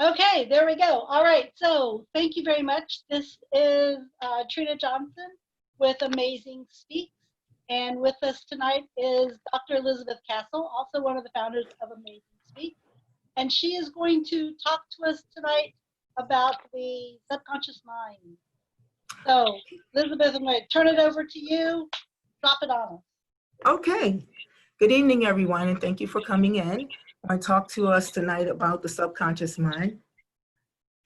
Okay, there we go. All right, so thank you very much. This is Trina Johnson with Amazing Speaks. And with us tonight is Dr. Elizabeth Castle, also one of the founders of Amazing Speaks. And she is going to talk to us tonight about the subconscious mind. So, Elizabeth, I'm going to turn it over to you. Drop it on us. Okay. Good evening, everyone, and thank you for coming in. I talk to us tonight about the subconscious mind.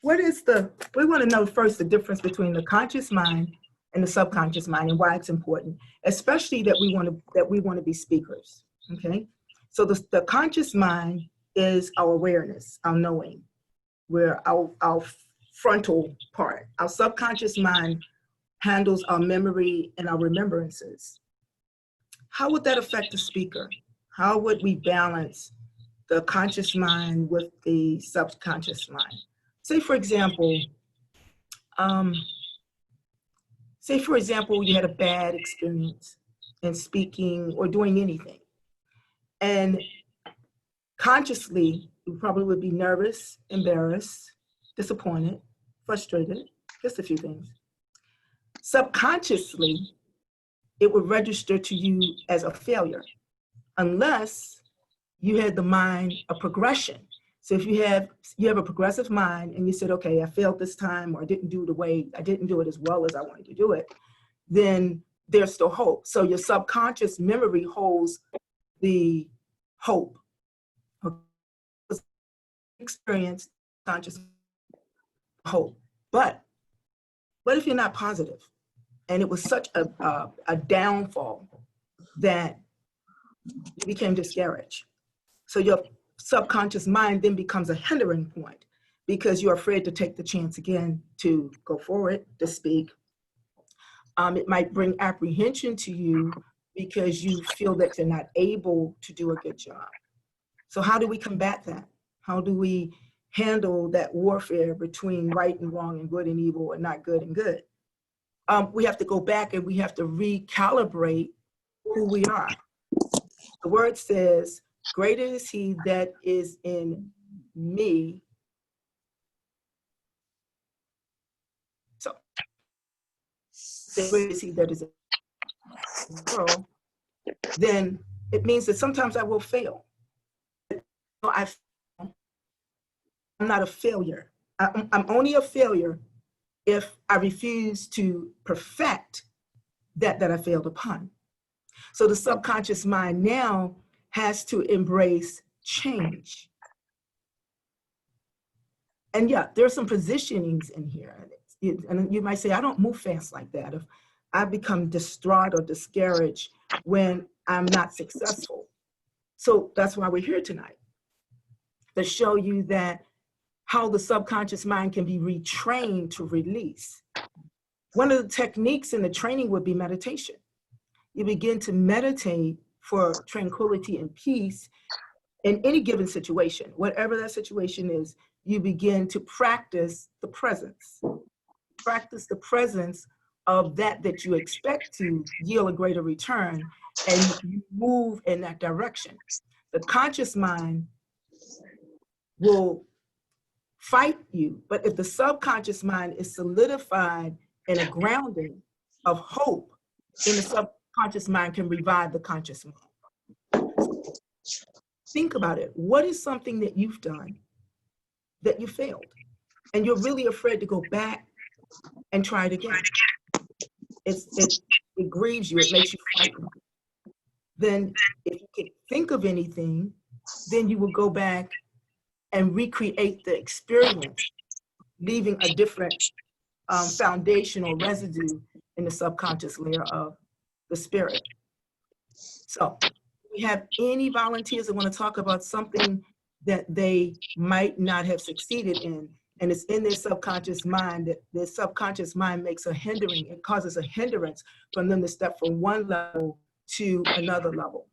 We want to know first the difference between the conscious mind and the subconscious mind and why it's important, especially that we want to be speakers. Okay. So the conscious mind is our awareness, our knowing, where our frontal part. Our subconscious mind handles our memory and our remembrances. How would that affect the speaker? How would we balance the conscious mind with the subconscious mind? Say, for example, you had a bad experience in speaking or doing anything. And consciously, you probably would be nervous, embarrassed, disappointed, frustrated, just a few things. Subconsciously, it would register to you as a failure, unless you had the mind of progression. So if you have a progressive mind and you said, okay, I failed this time, or I didn't do it as well as I wanted to do it, then there's still hope. So your subconscious memory holds the hope. Experience conscious hope. But what if you're not positive? And it was such a downfall that you became discouraged. So your subconscious mind then becomes a hindering point because you're afraid to take the chance again to go forward, to speak. It might bring apprehension to you because you feel that you're not able to do a good job. So how do we combat that? How do we handle that warfare between right and wrong and good and evil and not good and good? We have to go back and we have to recalibrate who we are. The word says, greater is he that is in me. So, greater is he that is in the world. Then it means that sometimes I will fail. I'm not a failure. I'm only a failure if I refuse to perfect that I failed upon. So the subconscious mind now has to embrace change. And yeah, there's some positionings in here. And you might say, I don't move fast like that. If I become distraught or discouraged when I'm not successful. So that's why we're here tonight, to show you that how the subconscious mind can be retrained to release. One of the techniques in the training would be meditation. You begin to meditate for tranquility and peace in any given situation. Whatever that situation is, you begin to practice the presence. Practice the presence of that you expect to yield a greater return, and you move in that direction. The conscious mind will fight you, but if the subconscious mind is solidified in a grounding of hope, then the subconscious mind can revive the conscious mind. Think about it. What is something that you've done that you failed? And you're really afraid to go back and try it again. It grieves you, it makes you frightened. Then if you can think of anything, then you will go back and recreate the experience, leaving a different foundational residue in the subconscious layer of the spirit. So we have any volunteers that want to talk about something that they might not have succeeded in, and it's in their subconscious mind, that their subconscious mind it causes a hindrance from them to step from one level to another level.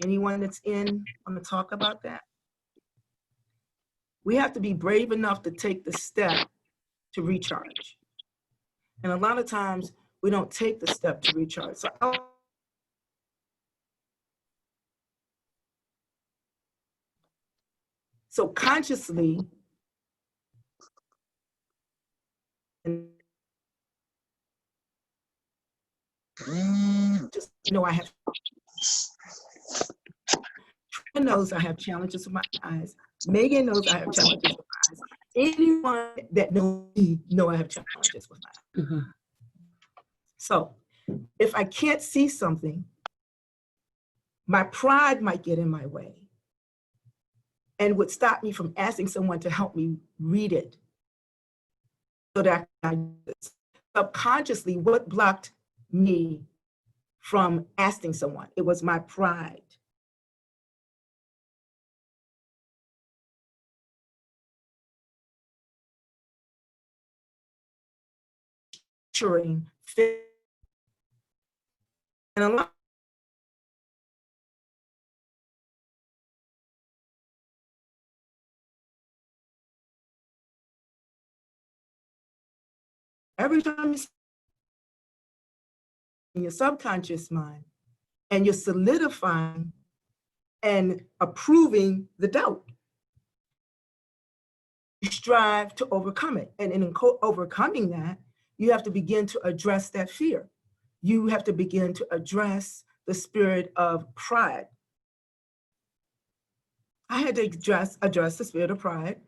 Anyone that's want to talk about that? We have to be brave enough to take the step to recharge. And a lot of times we don't take the step to recharge. So So consciously, and just know I have, Trina knows I have challenges with my eyes. Megan knows I have challenges with my eyes. Anyone that knows me know I have challenges with my eyes. Mhm. So if I can't see something, my pride might get in my way and would stop me from asking someone to help me read it. So that subconsciously, what blocked me from asking someone? It was my pride. And a lot, every time you in your subconscious mind, and you're solidifying and approving the doubt. You strive to overcome it. And in overcoming that, you have to begin to address that fear. You have to begin to address the spirit of pride. I had to address the spirit of pride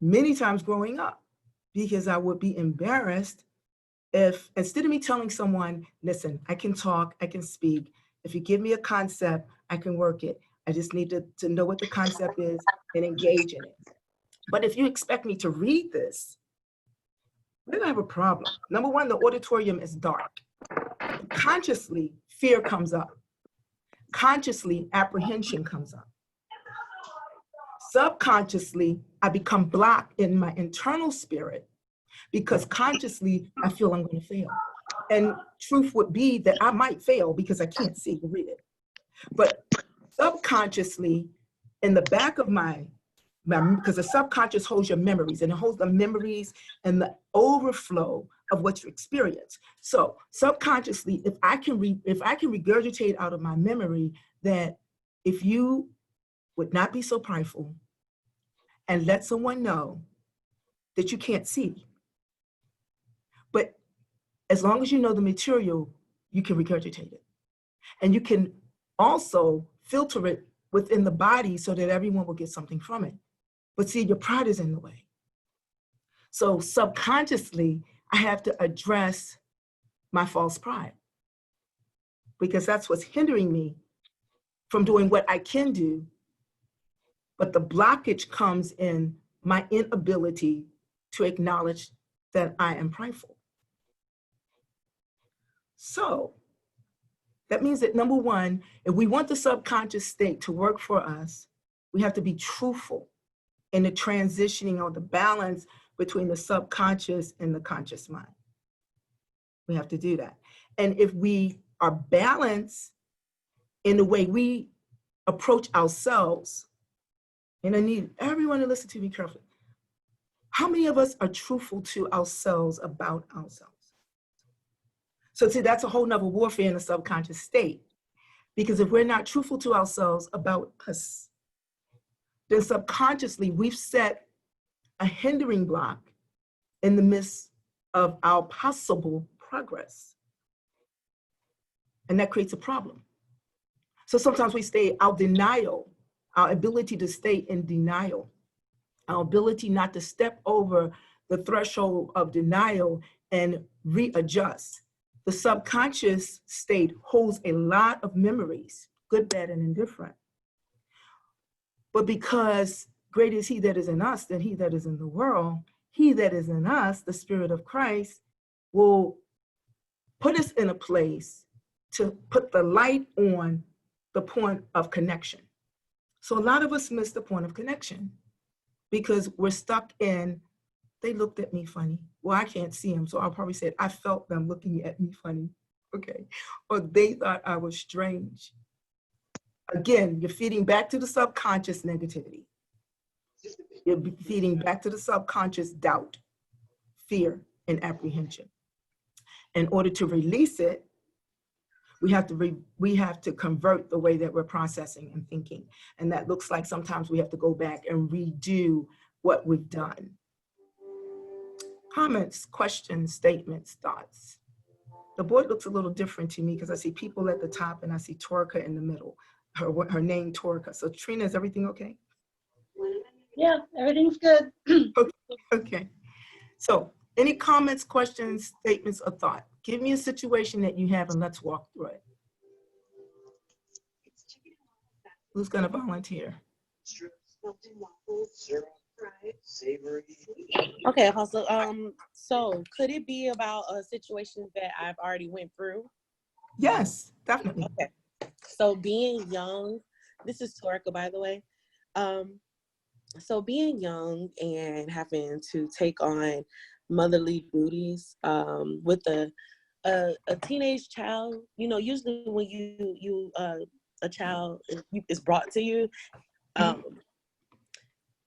many times growing up, because I would be embarrassed if, instead of me telling someone, listen, I can talk, I can speak. If you give me a concept, I can work it. I just need to know what the concept is and engage in it. But if you expect me to read this, then I have a problem. Number one, the auditorium is dark. Consciously, fear comes up. Consciously, apprehension comes up. Subconsciously, I become blocked in my internal spirit because consciously, I feel I'm going to fail. And truth would be that I might fail because I can't see or read it. But subconsciously, in the back of my because the subconscious holds your memories, and it holds the memories and the overflow of what you experience. So subconsciously, if I can regurgitate out of my memory that if you would not be so prideful and let someone know that you can't see, but as long as you know the material, you can regurgitate it. And you can also filter it within the body so that everyone will get something from it. But see, your pride is in the way. So subconsciously, I have to address my false pride, because that's what's hindering me from doing what I can do. But the blockage comes in my inability to acknowledge that I am prideful. So that means that, number one, if we want the subconscious state to work for us, we have to be truthful in the transitioning or the balance between the subconscious and the conscious mind. We have to do that. And if we are balanced in the way we approach ourselves, and I need everyone to listen to me carefully. How many of us are truthful to ourselves about ourselves? So see, that's a whole nother warfare in the subconscious state. Because if we're not truthful to ourselves about us, then subconsciously we've set a hindering block in the midst of our possible progress. And that creates a problem. So sometimes we stay our denial, our ability to stay in denial, our ability not to step over the threshold of denial and readjust. The subconscious state holds a lot of memories, good, bad, and indifferent. But because greater is he that is in us than he that is in the world, he that is in us, the Spirit of Christ, will put us in a place to put the light on the point of connection. So a lot of us miss the point of connection because we're stuck in, they looked at me funny. Well, I can't see them, so I'll probably say, I felt them looking at me funny, okay? Or they thought I was strange. Again, you're feeding back to the subconscious negativity. You're feeding back to the subconscious doubt, fear, and apprehension. In order to release it, We have to convert the way that we're processing and thinking. And that looks like sometimes we have to go back and redo what we've done. Comments, questions, statements, thoughts. The board looks a little different to me because I see people at the top and I see Torka in the middle. Her name Torka. So Trina, is everything okay? Yeah, everything's good. Okay. So any comments, questions, statements, or thought? Give me a situation that you have and let's walk through it. Who's going to volunteer? Okay, Apostle. So could it be about a situation that I've already went through? Yes, definitely. Okay. So being young, this is Torka, by the way. So being young and having to take on motherly duties with a teenage child, you know, usually when a child is brought to you,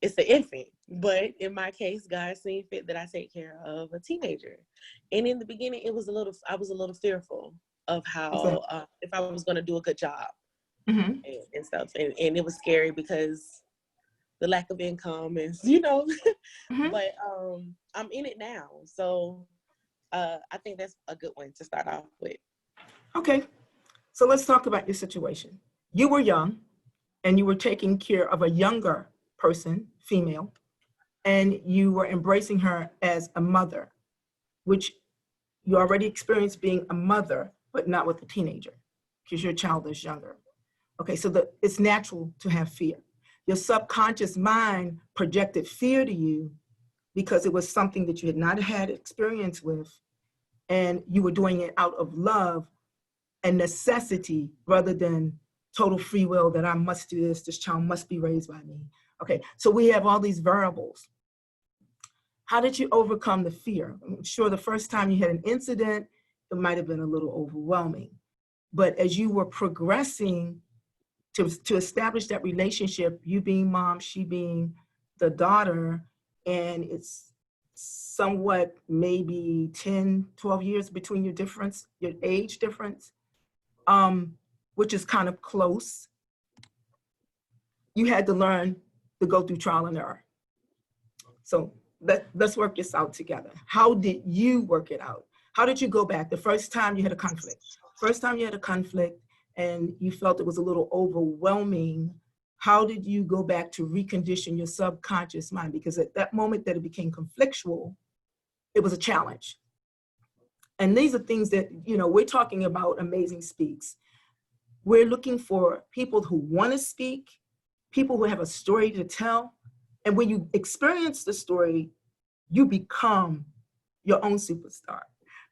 it's an infant. But in my case, God seen fit that I take care of a teenager. And in the beginning, I was a little fearful of how if I was going to do a good job and stuff, and it was scary because the lack of income is, you know, but I'm in it now. So I think that's a good one to start off with. Okay, so let's talk about your situation. You were young and you were taking care of a younger person, female, and you were embracing her as a mother, which you already experienced being a mother, but not with a teenager because your child is younger. Okay, so it's natural to have fear. Your subconscious mind projected fear to you because it was something that you had not had experience with, and you were doing it out of love and necessity rather than total free will that I must do this child must be raised by me. Okay, so we have all these variables. How did you overcome the fear? I'm sure the first time you had an incident, it might have been a little overwhelming. But as you were progressing to establish that relationship, you being mom, she being the daughter, and it's somewhat maybe 10, 12 years between your age difference, which is kind of close. You had to learn to go through trial and error. So let's work this out together. How did you work it out? How did you go back the first time you had a conflict? First time you had a conflict and you felt it was a little overwhelming, how did you go back to recondition your subconscious mind? Because at that moment that it became conflictual, it was a challenge. And these are things that, you know, we're talking about Amazing Speaks. We're looking for people who want to speak, people who have a story to tell. And when you experience the story, you become your own superstar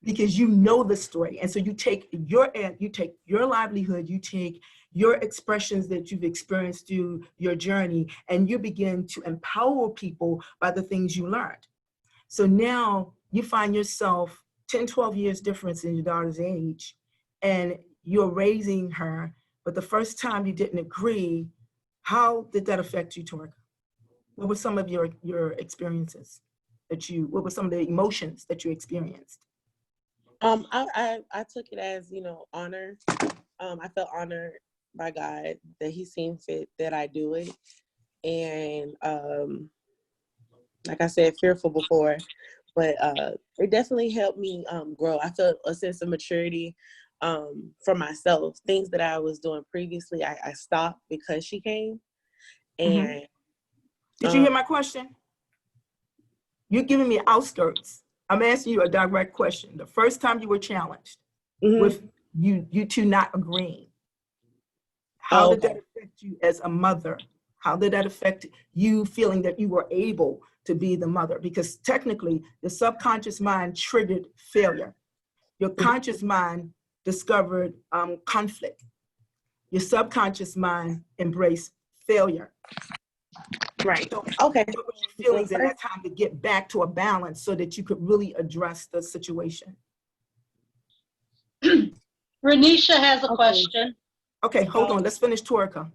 because you know the story. And so you take your livelihood, you take your expressions that you've experienced through your journey, and you begin to empower people by the things you learned. So now you find yourself 10, 12 years difference in your daughter's age, and you're raising her, but the first time you didn't agree. How did that affect you, Torka? What were some of your experiences what were some of the emotions that you experienced? I took it as, you know, honor. I felt honored by God that he seen fit that I do it. And like I said, fearful before, but it definitely helped me grow. I felt a sense of maturity for myself. Things that I was doing previously, I stopped because she came. And did you hear my question? You're giving me outskirts. I'm asking you a direct question. The first time you were challenged with you two not agreeing, how did that affect you as a mother? How did that affect you feeling that you were able to be the mother? Because technically, the subconscious mind triggered failure. Your conscious mind discovered conflict. Your subconscious mind embraced failure. Right. So, okay. What were your feelings at that time to get back to a balance so that you could really address the situation? Renisha has a question. Okay, hold on. Let's finish Torka.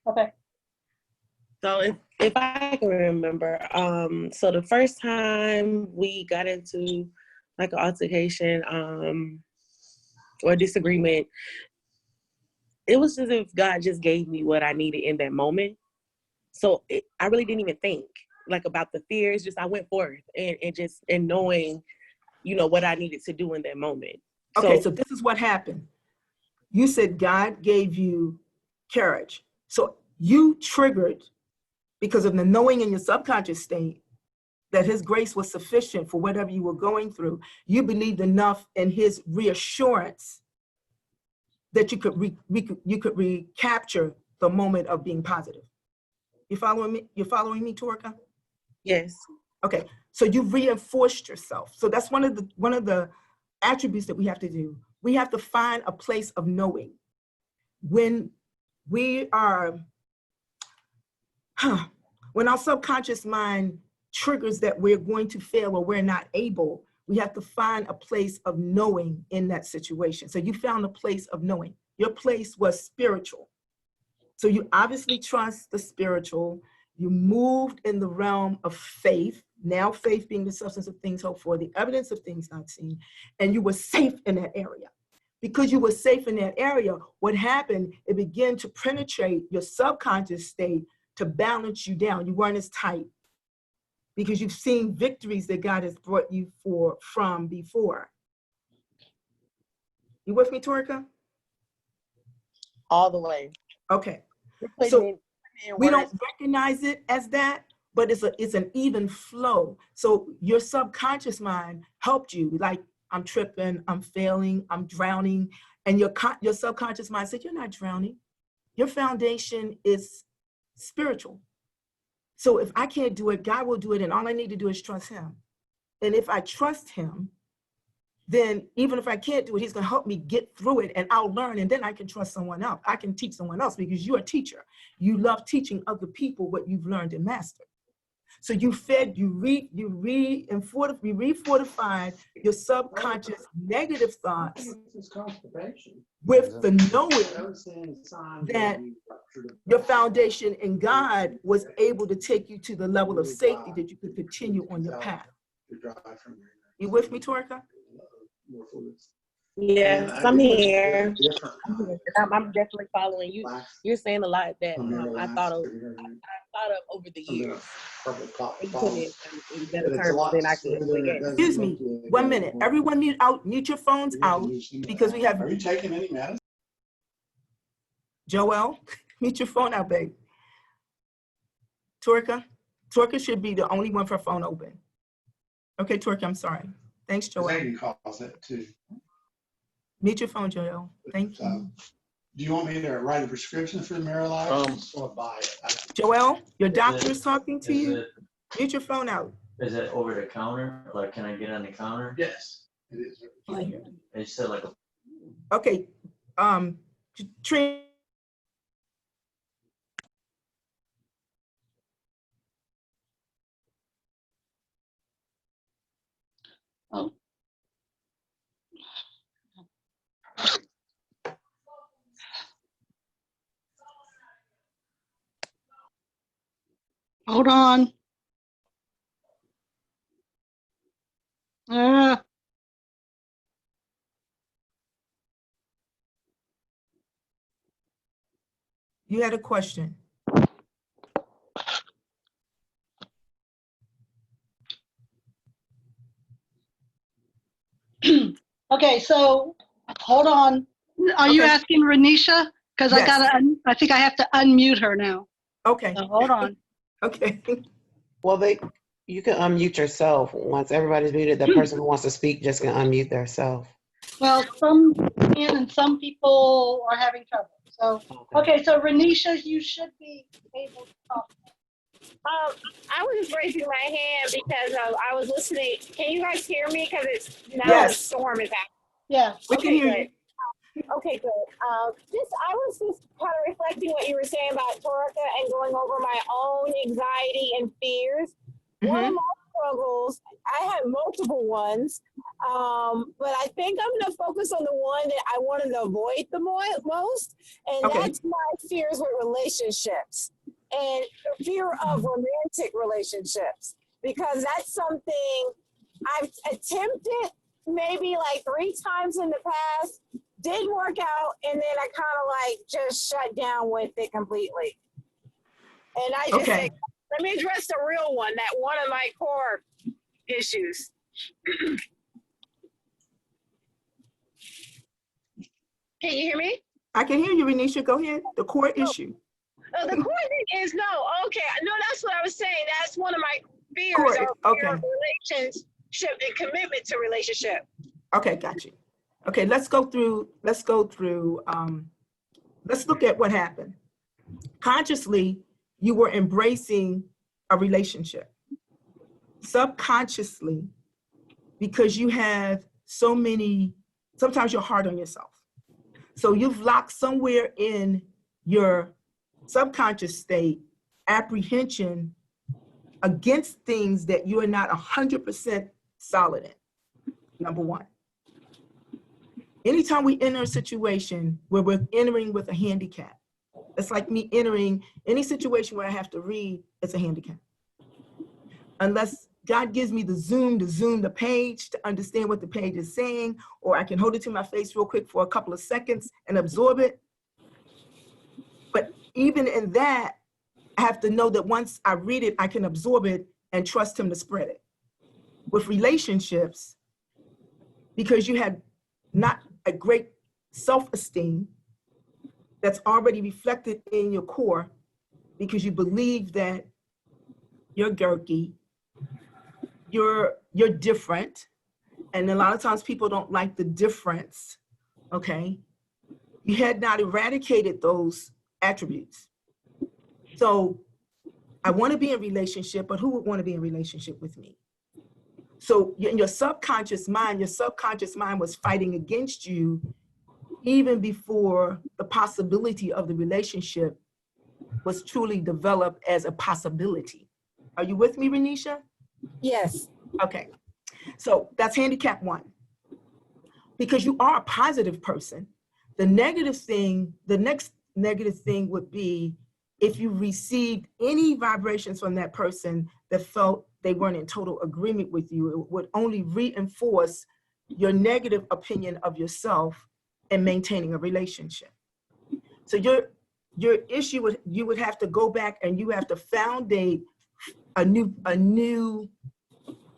Okay. So if I can remember, so the first time we got into like an altercation or disagreement, it was as if God just gave me what I needed in that moment. So I really didn't even think like about the fears. Just I went forth and knowing, what I needed to do in that moment. Okay, so this is what happened. You said God gave you courage. So you triggered, because of the knowing in your subconscious state that his grace was sufficient for whatever you were going through. You believed enough in his reassurance that you could recapture the moment of being positive. You following me? You're following me, Torka? Yes. Okay, so you reinforced yourself. So that's one of the attributes that we have to do. We have to find a place of knowing. When we are, when our subconscious mind triggers that we're going to fail or we're not able, we have to find a place of knowing in that situation. So you found a place of knowing. Your place was spiritual. So you obviously trust the spiritual. You moved in the realm of faith. Now faith being the substance of things hoped for, the evidence of things not seen. And you were safe in that area. Because you were safe in that area, what happened, it began to penetrate your subconscious state to balance you down. You weren't as tight because you've seen victories that God has brought you from before. You with me, Torika? All the way. Okay. So we don't recognize it as that, but it's an even flow. So your subconscious mind helped you, like, I'm tripping, I'm failing, I'm drowning. And your subconscious mind said, you're not drowning. Your foundation is spiritual. So if I can't do it, God will do it. And all I need to do is trust him. And if I trust him, then even if I can't do it, he's going to help me get through it and I'll learn. And then I can trust someone else. I can teach someone else because you're a teacher. You love teaching other people what you've learned and mastered. So you refortified your subconscious negative thoughts with the knowing that your foundation in God was able to take you to the level of safety that you could continue on your path. You with me, Torika? Yes, I'm here. I'm definitely following you. You're saying a lot that I thought of over the years. In better terms than I could really get. Excuse me, 1 minute. Everyone mute your phones out because we have. Are you taking any medicine? Joel, mute your phone out, babe. Torika should be the only one for her phone open. Okay, Torika, I'm sorry. Thanks, Joel. They can cause that too. Mute your phone, Joel. Thank you. Do you want me to write a prescription for the Miralax or buy it? Joel, your doctor is talking to you. Mute your phone out. Is it over the counter? Like, can I get on the counter? Yes, it is. It said like a. Okay, Trina. Oh. Hold on. You had a question. Okay, so hold on. Are you asking Renisha? Because Yes. I think I have to unmute her now. Okay. So hold on. Okay. Well, you can unmute yourself. Once everybody's muted, the person who wants to speak just can unmute themselves. Well, some can and some people are having trouble. So, okay, so Renisha, you should be able to talk. I was just raising my hand because I was listening. Can you guys hear me? Because it's now Yes. the storm is happening. Yeah. We can hear you. Okay, good. I was just kind of reflecting what you were saying about Torika and going over my own anxiety and fears. Mm-hmm. One of my struggles, I had multiple ones, but I think I'm going to focus on the one that I wanted to avoid the most, and that's my fears with relationships and fear of romantic relationships, because that's something I've attempted maybe like 3 times in the past, didn't work out, and then I kind of like just shut down with it completely. And I just Okay. said, let me address the real one, that one of my core issues. Can you hear me? I can hear you, Renisha. Go ahead. The core issue. The core thing is no. Okay, no, that's what I was saying. That's one of my fears, Core, or okay. fear of relationship and commitment to relationship. Okay, got you. Okay, let's look at what happened. Consciously, you were embracing a relationship. Subconsciously, because you have so many, sometimes you're hard on yourself. So you've locked somewhere in your subconscious state apprehension against things that you are not 100% solid in, number one. Anytime we enter a situation where we're entering with a handicap, it's like me entering any situation where I have to read, it's a handicap. Unless God gives me the zoom the page to understand what the page is saying, or I can hold it to my face real quick for a couple of seconds and absorb it. But even in that, I have to know that once I read it, I can absorb it and trust him to spread it. With relationships, because you have not a great self-esteem that's already reflected in your core, because you believe that you're gurky, you're different, and a lot of times people don't like the difference, okay? You had not eradicated those attributes. So I want to be in a relationship, but who would want to be in a relationship with me? So in your subconscious mind was fighting against you even before the possibility of the relationship was truly developed as a possibility. Are you with me, Renisha? Yes. Okay, so that's handicap one. Because you are a positive person, the next negative thing would be if you received any vibrations from that person that felt they weren't in total agreement with you. It would only reinforce your negative opinion of yourself and maintaining a relationship. So your issue you would have to go back and you have to foundate a new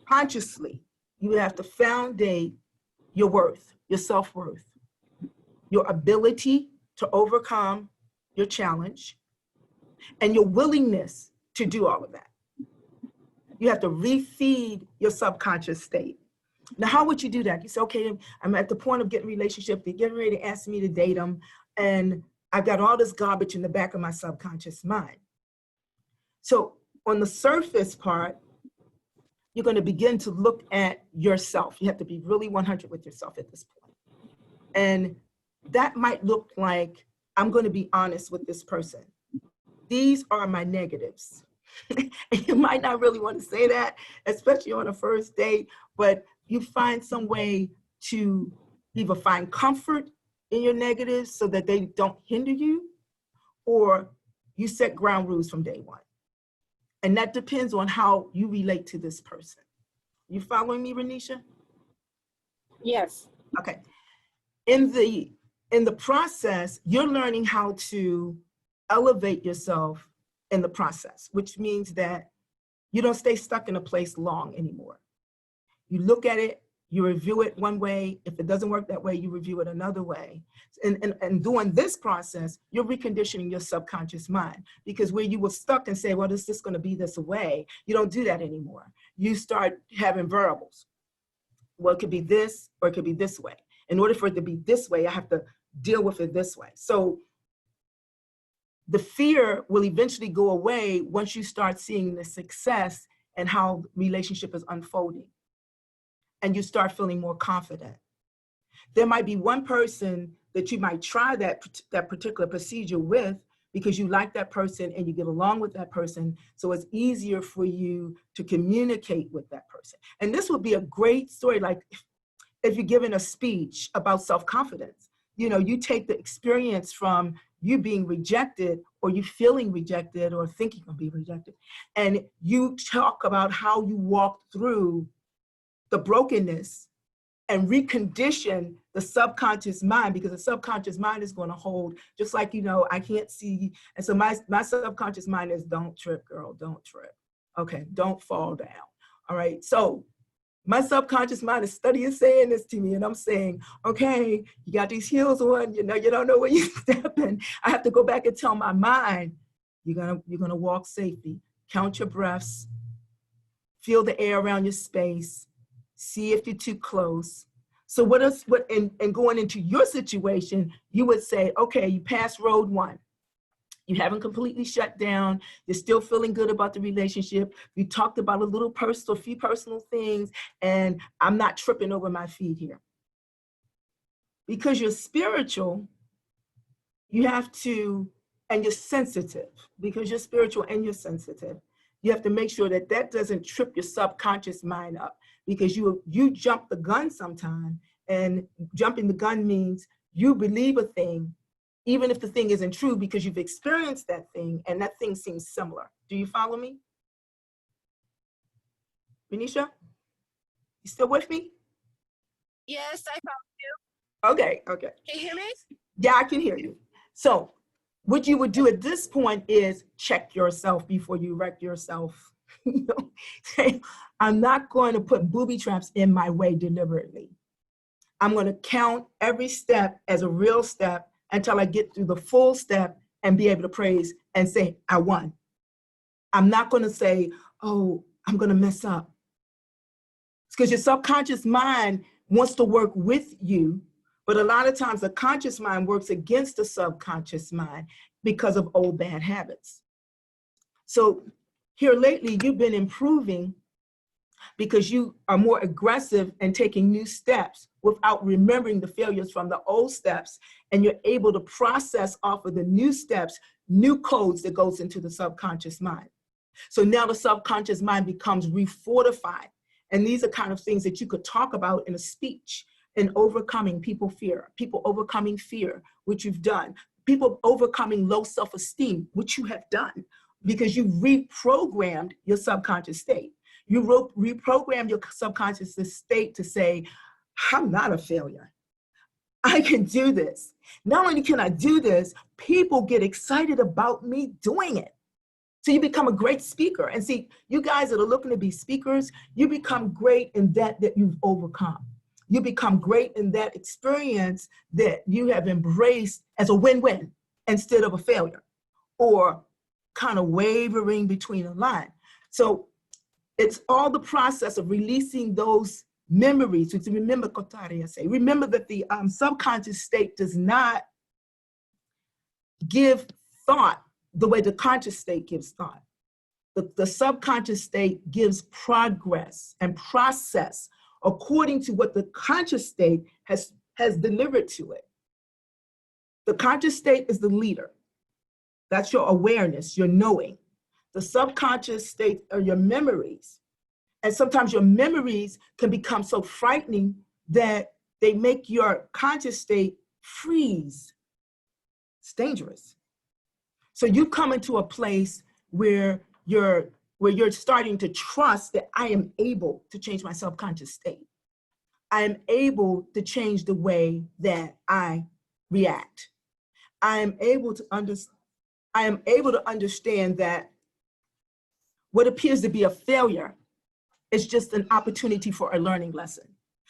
consciously. You would have to foundate your worth, your self-worth, your ability to overcome your challenge, and your willingness to do all of that. You have to refeed your subconscious state. Now, how would you do that? You say, okay, I'm at the point of getting a relationship. They're getting ready to ask me to date them. And I've got all this garbage in the back of my subconscious mind. So on the surface part, you're going to begin to look at yourself. You have to be really 100 with yourself at this point. And that might look like, I'm going to be honest with this person. These are my negatives. And you might not really want to say that, especially on a first date, but you find some way to either find comfort in your negatives so that they don't hinder you, or you set ground rules from day one. And that depends on how you relate to this person. You following me, Renisha? Yes. Okay. In the process, you're learning how to elevate yourself in the process, which means that you don't stay stuck in a place long anymore. You look at it, you review it one way. If it doesn't work that way, you review it another way. And doing this process, you're reconditioning your subconscious mind, because where you were stuck and say, well, is this going to be this way? You don't do that anymore. You start having variables. Well, it could be this, or it could be this way. In order for it to be this way, I have to deal with it this way. So the fear will eventually go away once you start seeing the success and how relationship is unfolding, and you start feeling more confident. There might be one person that you might try that particular procedure with because you like that person and you get along with that person, so it's easier for you to communicate with that person. And this would be a great story, like if you're giving a speech about self-confidence. You know, you take the experience from you being rejected, or you feeling rejected, or thinking of being rejected, and you talk about how you walked through the brokenness and recondition the subconscious mind, because the subconscious mind is going to hold, just like, you know, I can't see. And so my subconscious mind is, don't trip, girl, don't trip. Okay, don't fall down. All right. So my subconscious mind is studying saying this to me, and I'm saying, okay, you got these heels on, you know, you don't know where you're stepping. I have to go back and tell my mind, you're gonna walk safely. Count your breaths, feel the air around your space, see if you're too close. So and going into your situation, you would say, okay, you passed road 1. You haven't completely shut down. You're still feeling good about the relationship. You talked about a few personal things, and I'm not tripping over my feet here. Because you're spiritual, you have to, and you're sensitive, because you're spiritual and you're sensitive. You have to make sure that that doesn't trip your subconscious mind up, because you jump the gun sometime, and jumping the gun means you believe a thing, even if the thing isn't true, because you've experienced that thing and that thing seems similar. Do you follow me? Renisha, you still with me? Yes, I found you. Okay. Can you hear me? Yeah, I can hear you. So what you would do at this point is check yourself before you wreck yourself. You know, say, I'm not going to put booby traps in my way deliberately. I'm going to count every step as a real step until I get through the full step and be able to praise and say, I won. I'm not going to say, oh, I'm going to mess up. It's because your subconscious mind wants to work with you, but a lot of times the conscious mind works against the subconscious mind because of old bad habits. So here lately, you've been improving because you are more aggressive and taking new steps without remembering the failures from the old steps, and you're able to process off of the new steps, new codes that goes into the subconscious mind. So now the subconscious mind becomes refortified, and these are kind of things that you could talk about in a speech, and overcoming people overcoming fear, which you've done, people overcoming low self-esteem, which you have done, because you reprogrammed your subconscious state. You reprogram your subconscious state to say, I'm not a failure. I can do this. Not only can I do this, people get excited about me doing it. So you become a great speaker. And see, you guys that are looking to be speakers, you become great in that you've overcome. You become great in that experience that you have embraced as a win-win instead of a failure, or kind of wavering between a line. So it's all the process of releasing those memories. Remember that the subconscious state does not give thought the way the conscious state gives thought. The subconscious state gives progress and process according to what the conscious state has delivered to it. The conscious state is the leader. That's your awareness, your knowing. The subconscious state are your memories. And sometimes your memories can become so frightening that they make your conscious state freeze. It's dangerous. So you come into a place where you're starting to trust that I am able to change my subconscious state. I am able to change the way that I react. I am able to understand that what appears to be a failure is just an opportunity for a learning lesson.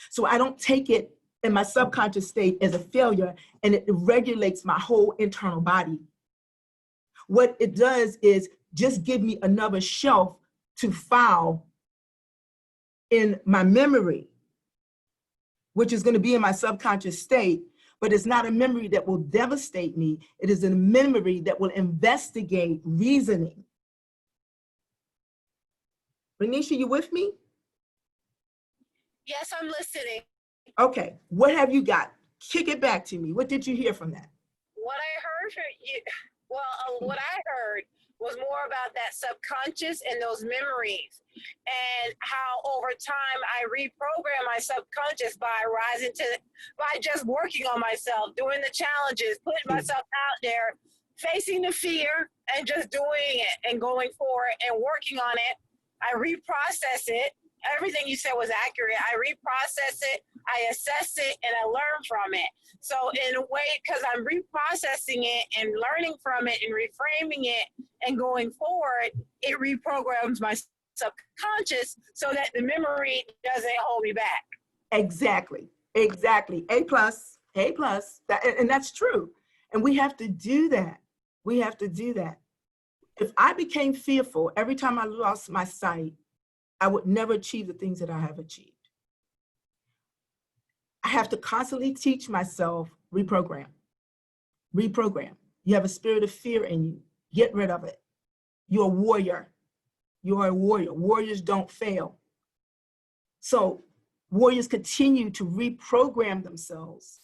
So I don't take it in my subconscious state as a failure, and it regulates my whole internal body. What it does is just give me another shelf to file in my memory, which is going to be in my subconscious state, but it's not a memory that will devastate me. It is a memory that will investigate reasoning. Renisha, you with me? Yes, I'm listening. Okay, what have you got? Kick it back to me. What did you hear from that? What I heard from you, what I heard was more about that subconscious and those memories, and how over time I reprogram my subconscious by just working on myself, doing the challenges, putting myself out there, facing the fear and just doing it and going for it and working on it. I reprocess it, everything you said was accurate. I reprocess it, I assess it, and I learn from it. So in a way, because I'm reprocessing it and learning from it and reframing it and going forward, it reprograms my subconscious so that the memory doesn't hold me back. Exactly. A plus, and that's true. And we have to do that. If I became fearful every time I lost my sight, I would never achieve the things that I have achieved. I have to constantly teach myself, reprogram. You have a spirit of fear in you. Get rid of it. You're a warrior. Warriors don't fail. So warriors continue to reprogram themselves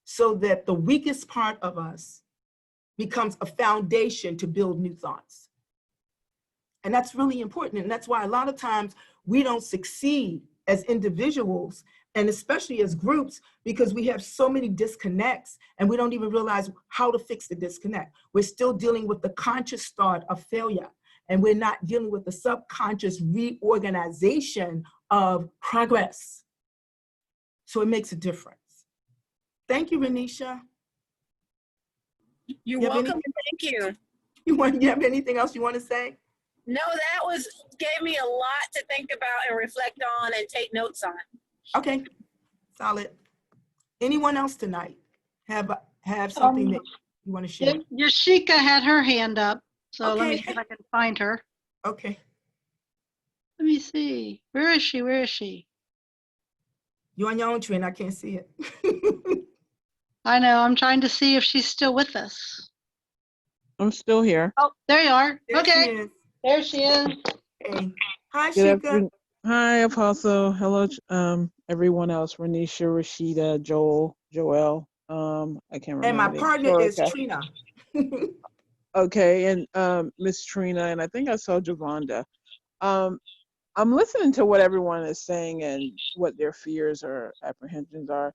so that the weakest part of us becomes a foundation to build new thoughts. And that's really important. And that's why a lot of times we don't succeed as individuals, and especially as groups, because we have so many disconnects and we don't even realize how to fix the disconnect. We're still dealing with the conscious thought of failure, and we're not dealing with the subconscious reorganization of progress. So it makes a difference. Thank you, Renisha. You're welcome, and thank you. You have anything else you want to say? No, that gave me a lot to think about and reflect on and take notes on. Okay, solid. Anyone else tonight have something that you want to share? Yashika had her hand up, so let me Okay. see if I can find her. Okay, Let me see. Where is she? you're on your own, Trina. I can't see it. I know. I'm trying to see if she's still with us. I'm still here. Oh, there you are. There she Okay. is. There she is. Hey. Hi, Good Shika. afternoon. Hi, Apostle. Hello, everyone else. Renisha, Rashida, Joel. I can't remember. And my the partner name. is Sorry, Trina. Okay, and Miss Trina, and I think I saw Javonda. I'm listening to what everyone is saying and what their fears or apprehensions are,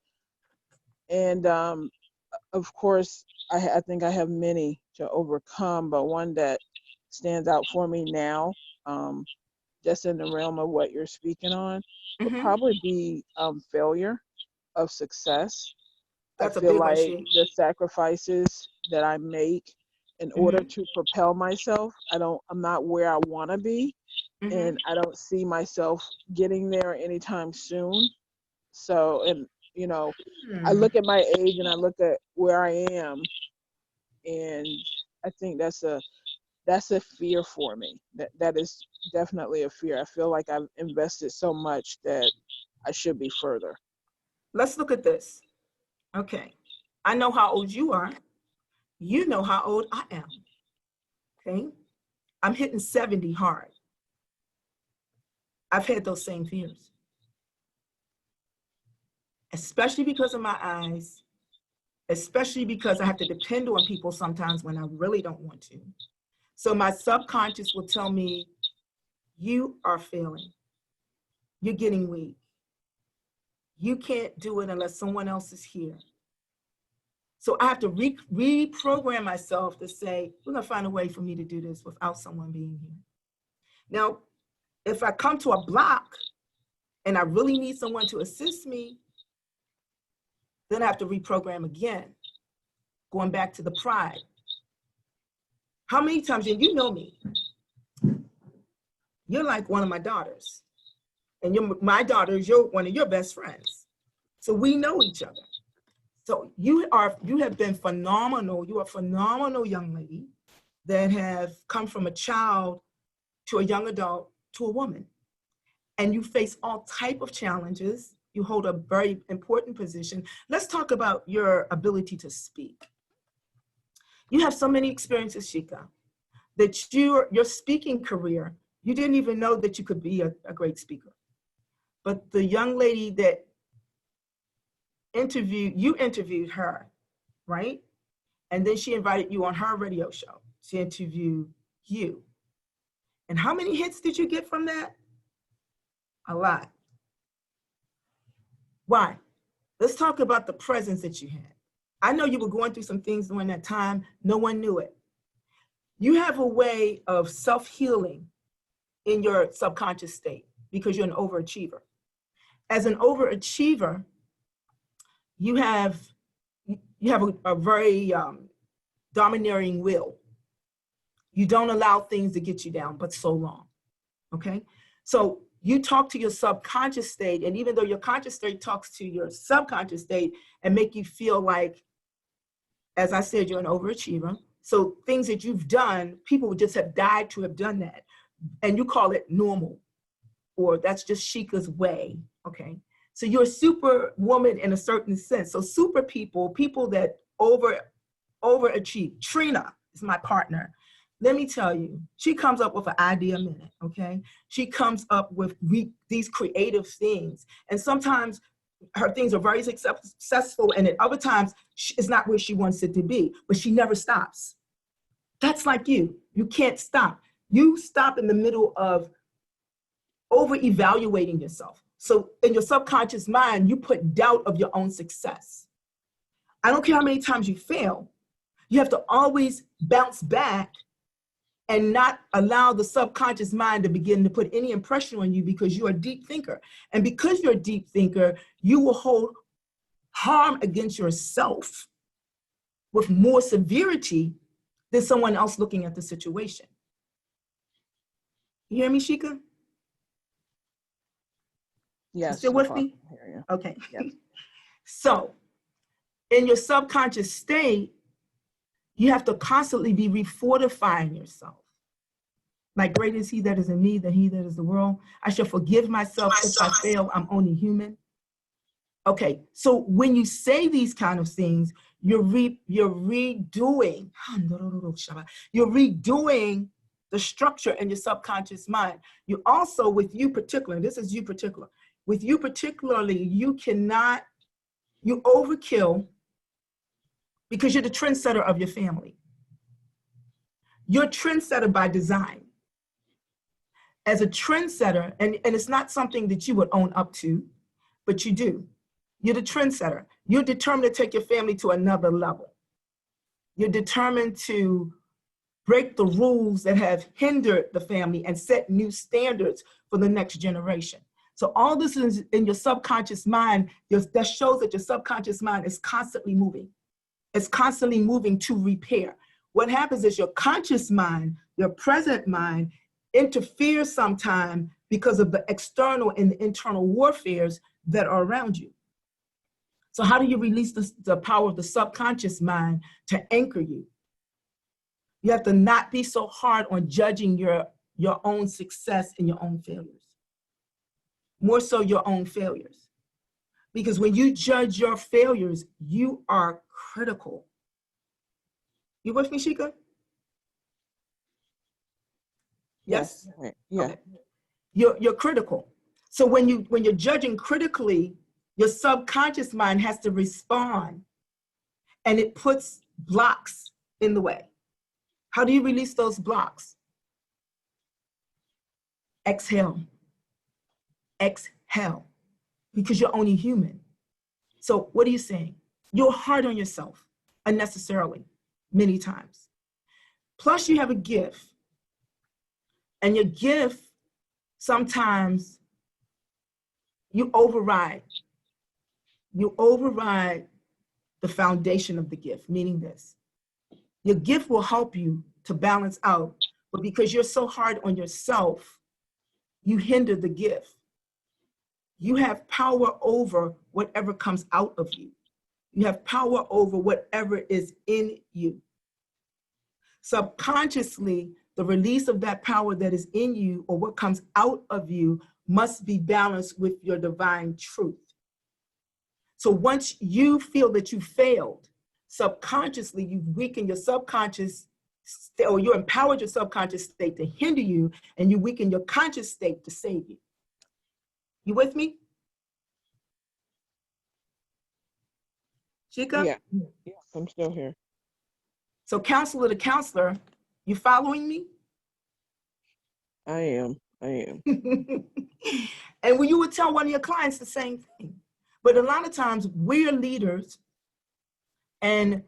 and of course, I think I have many to overcome, but one that stands out for me now, just in the realm of what you're speaking on, would probably be failure of success. That's I a feel big one, like she. the sacrifices that I make in order to propel myself, I'm not where I want to be, and I don't see myself getting there anytime soon. So, and I look at my age and I look at where I am, and I think that's a fear for me. That is definitely a fear. I feel like I've invested so much that I should be further. Let's look at this. Okay. I know how old you are. You know how old I am. Okay. I'm hitting 70 hard. I've had those same fears, especially because of my eyes, especially because I have to depend on people sometimes when I really don't want to. So my subconscious will tell me, you are failing. You're getting weak. You can't do it unless someone else is here. So I have to reprogram myself to say, we're gonna find a way for me to do this without someone being here. Now, if I come to a block and I really need someone to assist me, then I have to reprogram again, going back to the pride. How many times, and you know me, you're like one of my daughters, and my daughter is one of your best friends. So we know each other. So you have been phenomenal. You're a phenomenal young lady that have come from a child to a young adult to a woman. And you face all type of challenges. You hold a very important position. Let's talk about your ability to speak. You have so many experiences, Shika, that your speaking career, you didn't even know that you could be a great speaker. But the young lady that you interviewed her, right? And then she invited you on her radio show to interview you. And how many hits did you get from that? A lot. Why? Let's talk about the presence that you had. I know you were going through some things during that time. No one knew it. You have a way of self-healing in your subconscious state. because you're an overachiever. As an overachiever, you have a very domineering will. You don't allow things to get you down, but so long, okay? So you talk to your subconscious state, and even though your conscious state talks to your subconscious state and make you feel like, as I said, you're an overachiever. So things that you've done, people would just have died to have done that. And you call it normal, or that's just Sheikah's way, okay? So you're a super woman in a certain sense. So super people that overachieve. Trina is my partner. Let me tell you, she comes up with an idea a minute, okay? She comes up with these creative things. And sometimes her things are very successful, and at other times, it's not where she wants it to be, but she never stops. That's like you. You can't stop. You stop in the middle of over-evaluating yourself. So in your subconscious mind, you put doubt of your own success. I don't care how many times you fail, you have to always bounce back and not allow the subconscious mind to begin to put any impression on you, because you're a deep thinker. And because you're a deep thinker, you will hold harm against yourself with more severity than someone else looking at the situation. You hear me, Sheikah? Yes. Still with me? I hear you. Okay. Yes. So in your subconscious state, you have to constantly be refortifying yourself. Like, great is he that is in me than he that is the world. I shall forgive myself if I fail. I'm only human. Okay, so when you say these kind of things, you're redoing the structure in your subconscious mind. You also, with you particular, this is you particular, with you particularly, you overkill because you're the trendsetter of your family. You're a trendsetter by design. As a trendsetter, and it's not something that you would own up to, but you do. You're the trendsetter. You're determined to take your family to another level. You're determined to break the rules that have hindered the family and set new standards for the next generation. So all this is in your subconscious mind. That shows that your subconscious mind is constantly moving. It's constantly moving to repair. What happens is your conscious mind, your present mind, interferes sometimes because of the external and the internal warfares that are around you. So how do you release the power of the subconscious mind to anchor you? You have to not be so hard on judging your own success and your own failures. More so your own failures. Because when you judge your failures, you are critical. You with me, Sheikah? Yes? Right. Yeah. Okay. You're critical. So when you're judging critically, your subconscious mind has to respond, and it puts blocks in the way. How do you release those blocks? Exhale. Exhale. Because you're only human. So what are you saying? You're hard on yourself unnecessarily, many times. Plus you have a gift. And your gift, sometimes you override the foundation of the gift, meaning this. Your gift will help you to balance out, but because you're so hard on yourself, you hinder the gift. You have power over whatever comes out of you. You have power over whatever is in you. Subconsciously, the release of that power that is in you, or what comes out of you, must be balanced with your divine truth. So once you feel that you failed, subconsciously you weaken your subconscious, or you empowered your subconscious state to hinder you, and you weaken your conscious state to save you. You with me? Sheikah? Yeah. Yes, I'm still here. So counselor to counselor, you following me? I am. And when you would tell one of your clients the same thing. But a lot of times we're leaders, and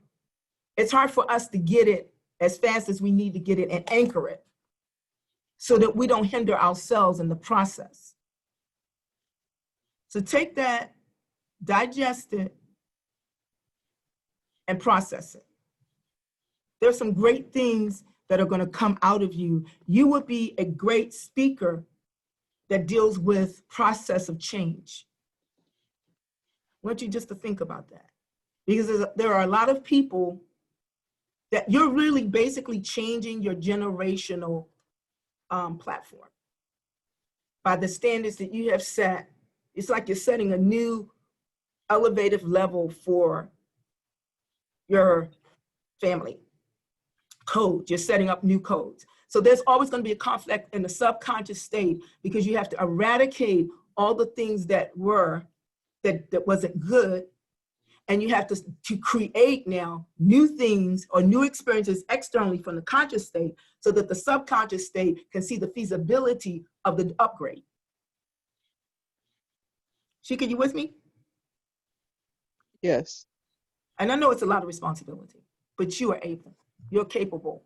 it's hard for us to get it as fast as we need to get it and anchor it so that we don't hinder ourselves in the process. So take that, digest it, and process it. There's some great things that are going to come out of you. You would be a great speaker that deals with process of change. I want you just to think about that. Because there are a lot of people that you're really basically changing your generational platform by the standards that you have set. It's like you're setting a new elevated level for your family code. You're setting up new codes. So there's always going to be a conflict in the subconscious state because you have to eradicate all the things that wasn't good. And you have to create now new things or new experiences externally from the conscious state so that the subconscious state can see the feasibility of the upgrade. Shika, you with me? Yes. And I know it's a lot of responsibility, but you are able, you're capable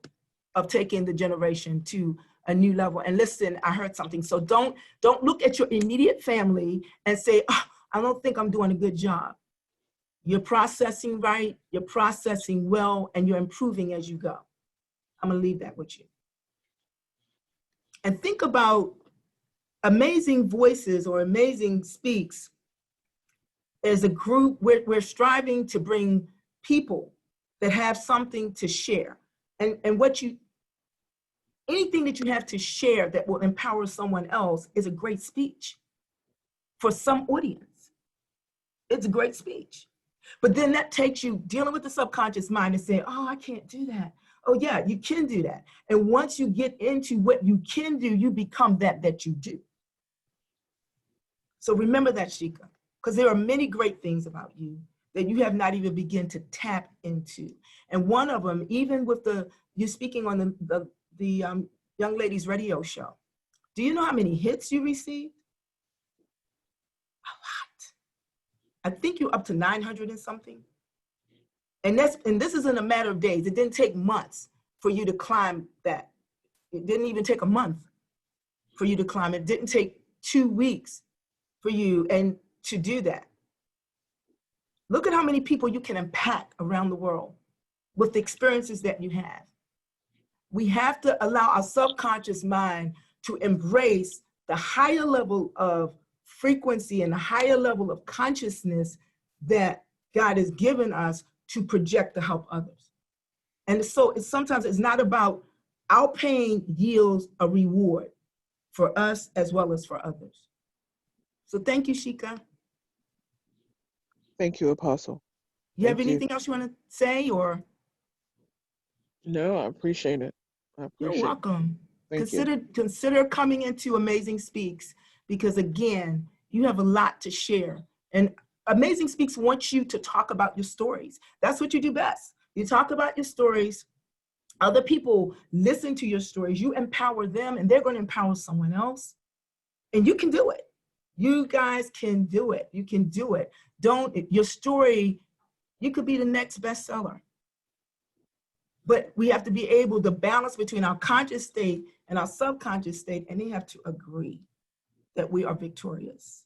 of taking the generation to a new level. And listen, I heard something. So don't look at your immediate family and say, oh, I don't think I'm doing a good job. You're processing right, you're processing well, and you're improving as you go. I'm gonna leave that with you. And think about Amazing Voices or Amazing Speaks as a group. We're striving to bring people that have something to share. And anything that you have to share that will empower someone else is a great speech. For some audience, it's a great speech. But then that takes you dealing with the subconscious mind and saying, oh, I can't do that. Oh yeah, you can do that. And once you get into what you can do, you become that you do. So remember that, Shika, because there are many great things about you that you have not even begun to tap into. And one of them, even with you speaking on the young ladies radio show, do you know how many hits you received? A lot. I think you're up to 900 and something. And this isn't a matter of days. It didn't take months for you to climb that. It didn't even take a month for you to climb. It didn't take 2 weeks for you and to do that. Look at how many people you can impact around the world with the experiences that you have. We have to allow our subconscious mind to embrace the higher level of frequency and the higher level of consciousness that God has given us to project to help others. And so sometimes it's not about our pain yields a reward for us as well as for others. So thank you, Shika. Thank you, Apostle. You have anything else you want to say or? No, I appreciate it. You're welcome. Thank you. Consider coming into Amazing Speaks because again, you have a lot to share. And Amazing Speaks wants you to talk about your stories. That's what you do best. You talk about your stories. Other people listen to your stories. You empower them and they're going to empower someone else. And you can do it. You guys can do it. You can do it. Your story, you could be the next bestseller. But we have to be able to balance between our conscious state and our subconscious state, and they have to agree that we are victorious.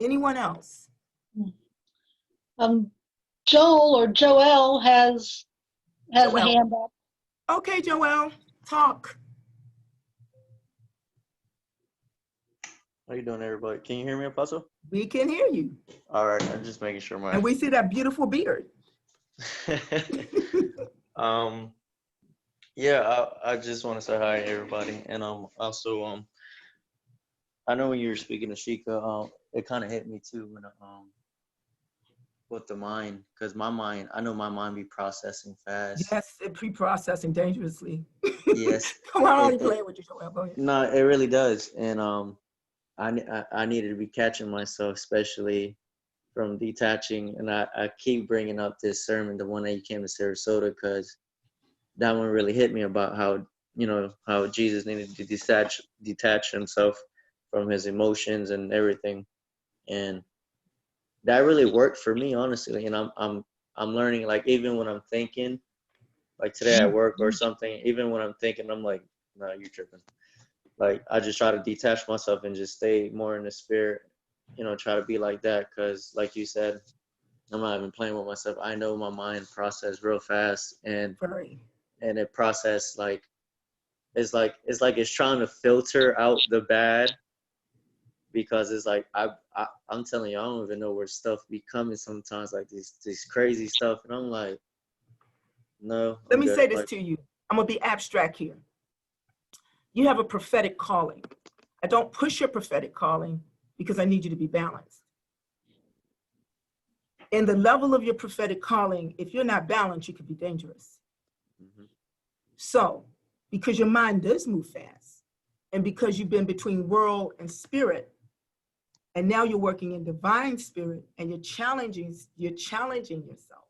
Anyone else? Joel or Joelle has a hand up. Okay, Joelle, talk. How you doing, everybody? Can you hear me, Apostle? We can hear you. All right, I'm just making sure And we see that beautiful beard. Yeah, I just want to say hi, everybody, and also I know when you were speaking to Shika, it kind of hit me too when with the mind, because I know my mind be processing fast. Yes, and pre-processing dangerously. Yes. Come on, I'm only playing with you, Joelle. Go ahead. No, it really does, and I needed to be catching myself, especially from detaching, and I keep bringing up this sermon, the one that you came to Sarasota, because that one really hit me about how Jesus needed to detach himself from his emotions and everything, and that really worked for me, honestly. And I'm learning, like, even when I'm thinking, like today at work or something, even when I'm thinking, I'm like, no, you're tripping. Like, I just try to detach myself and just stay more in the spirit try to be like that. Cause like you said, I'm not even playing with myself. I know my mind process real fast, and it process it's like it's trying to filter out the bad, because it's like I'm telling you, I don't even know where stuff be coming sometimes, like these crazy stuff, and I'm like, no. Let me say this to you. I'm gonna be abstract here. You have a prophetic calling. I don't push your prophetic calling because I need you to be balanced. In the level of your prophetic calling, if you're not balanced, you could be dangerous. Mm-hmm. So, because your mind does move fast, and because you've been between world and spirit, and now you're working in divine spirit, and you're challenging yourself.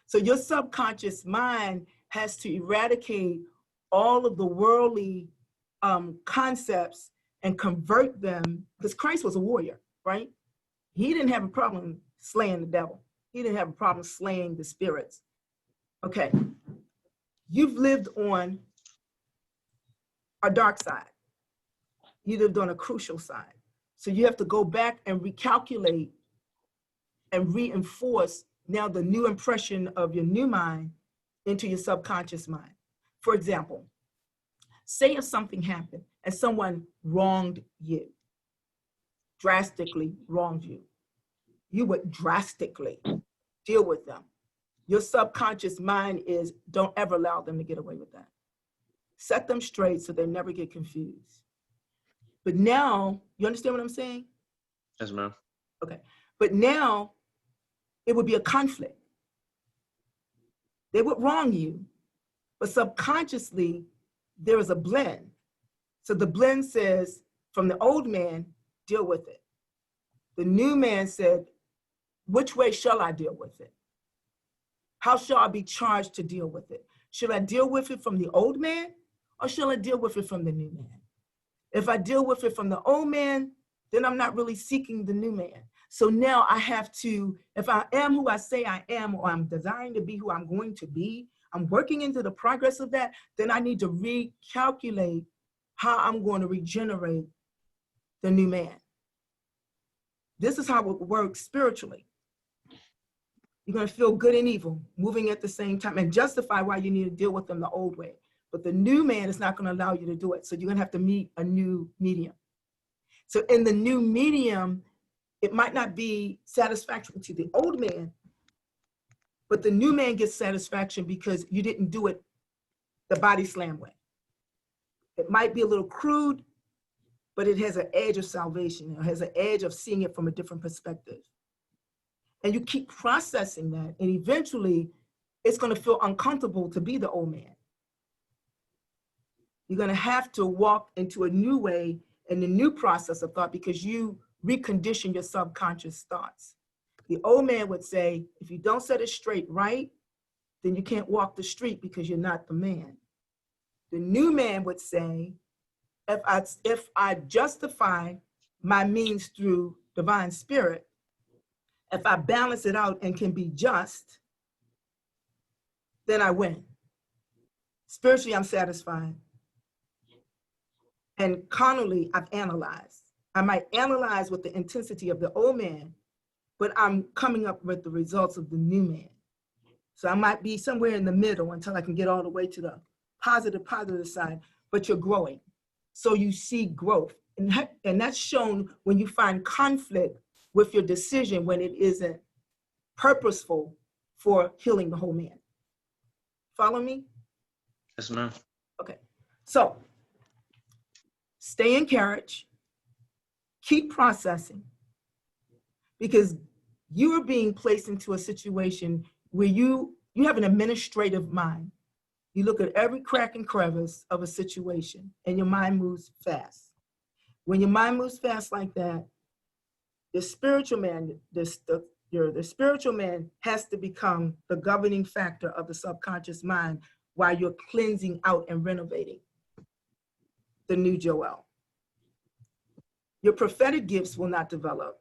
So your subconscious mind has to eradicate all of the worldly concepts and convert them, because Christ was a warrior, right? He didn't have a problem slaying the devil. He didn't have a problem slaying the spirits. Okay, you've lived on a dark side. You lived on a crucial side. So you have to go back and recalculate and reinforce now the new impression of your new mind into your subconscious mind. For example, say if something happened and someone wronged you, drastically wronged you, you would drastically deal with them. Your subconscious mind is, don't ever allow them to get away with that. Set them straight so they never get confused. But now, you understand what I'm saying? Yes, ma'am. Okay. But now it would be a conflict. They would wrong you, but subconsciously there is a blend. So the blend says, from the old man, deal with it. The new man said, which way shall I deal with it? How shall I be charged to deal with it? Should I deal with it from the old man, or shall I deal with it from the new man? If I deal with it from the old man, then I'm not really seeking the new man. So now I have to, if I am who I say I am, or I'm desiring to be who I'm going to be, I'm working into the progress of that, then I need to recalculate how I'm going to regenerate the new man. This is how it works spiritually. You're going to feel good and evil moving at the same time and justify why you need to deal with them the old way. But the new man is not going to allow you to do it. So you're going to have to meet a new medium. So in the new medium, it might not be satisfactory to the old man, but the new man gets satisfaction because you didn't do it the body slam way. It might be a little crude, but it has an edge of salvation. It has an edge of seeing it from a different perspective. And you keep processing that, and eventually it's going to feel uncomfortable to be the old man. You're going to have to walk into a new way and a new process of thought because you recondition your subconscious thoughts. The old man would say, if you don't set it straight right, then you can't walk the street because you're not the man. The new man would say, if I justify my means through divine spirit, if I balance it out and can be just, then I win. Spiritually, I'm satisfied. And carnally, I've analyzed. I might analyze with the intensity of the old man, but I'm coming up with the results of the new man. So I might be somewhere in the middle until I can get all the way to the positive side, but you're growing. So you see growth. And that's shown when you find conflict with your decision when it isn't purposeful for healing the whole man. Follow me? Yes, ma'am. Okay. So stay encouraged. Keep processing. Because you are being placed into a situation where you have an administrative mind. You look at every crack and crevice of a situation and your mind moves fast. When your mind moves fast like that, the spiritual man, the spiritual man has to become the governing factor of the subconscious mind while you're cleansing out and renovating the new Joel. Your prophetic gifts will not develop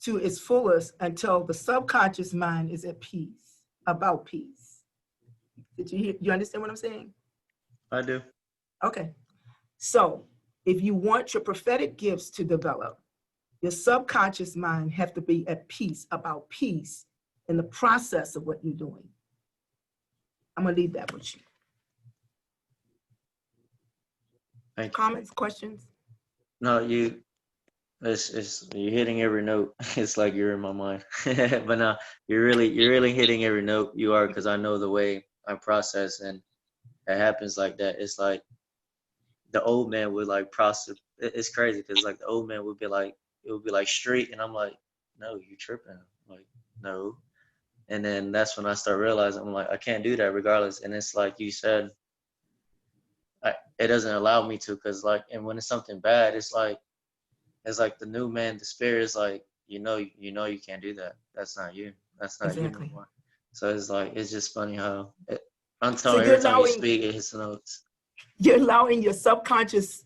to its fullest until the subconscious mind is at peace, about peace. Did you hear? You understand what I'm saying? I do. Okay. So if you want your prophetic gifts to develop, Your subconscious mind have to be at peace, about peace in the process of what you're doing. I'm gonna leave that with you. Thank you. Comments, questions? No, you're hitting every note. It's like you're in my mind. But no, you're really hitting every note. You are, because I know the way I process, and it happens like that. It's like the old man would like process. It's crazy because like the old man would be like, it would be like straight, and I'm like, no, you tripping. I'm like, no. And then that's when I start realizing, I'm like, I can't do that regardless. And it's like you said, it doesn't allow me to, because like, and when it's something bad, it's like the new man, the spirit is like, you can't do that. That's not you. That's not you no Exactly. more. So it's like, it's just funny how I'm So telling you, every time you speak, it hits the notes. you're allowing your subconscious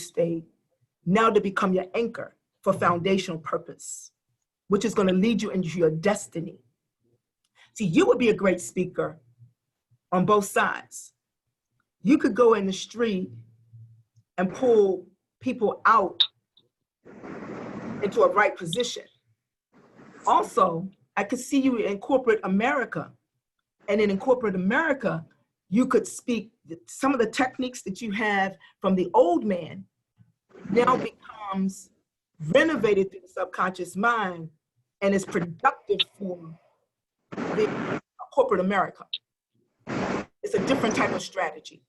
state now to become your anchor for foundational purpose, which is going to lead you into your destiny. See, you would be a great speaker on both sides. You could go in the street and pull people out into a right position. Also, I could see you in corporate America. And in corporate America, you could speak some of the techniques that you have from the old man now becomes renovated through the subconscious mind and is productive for the corporate America. It's a different type of strategy.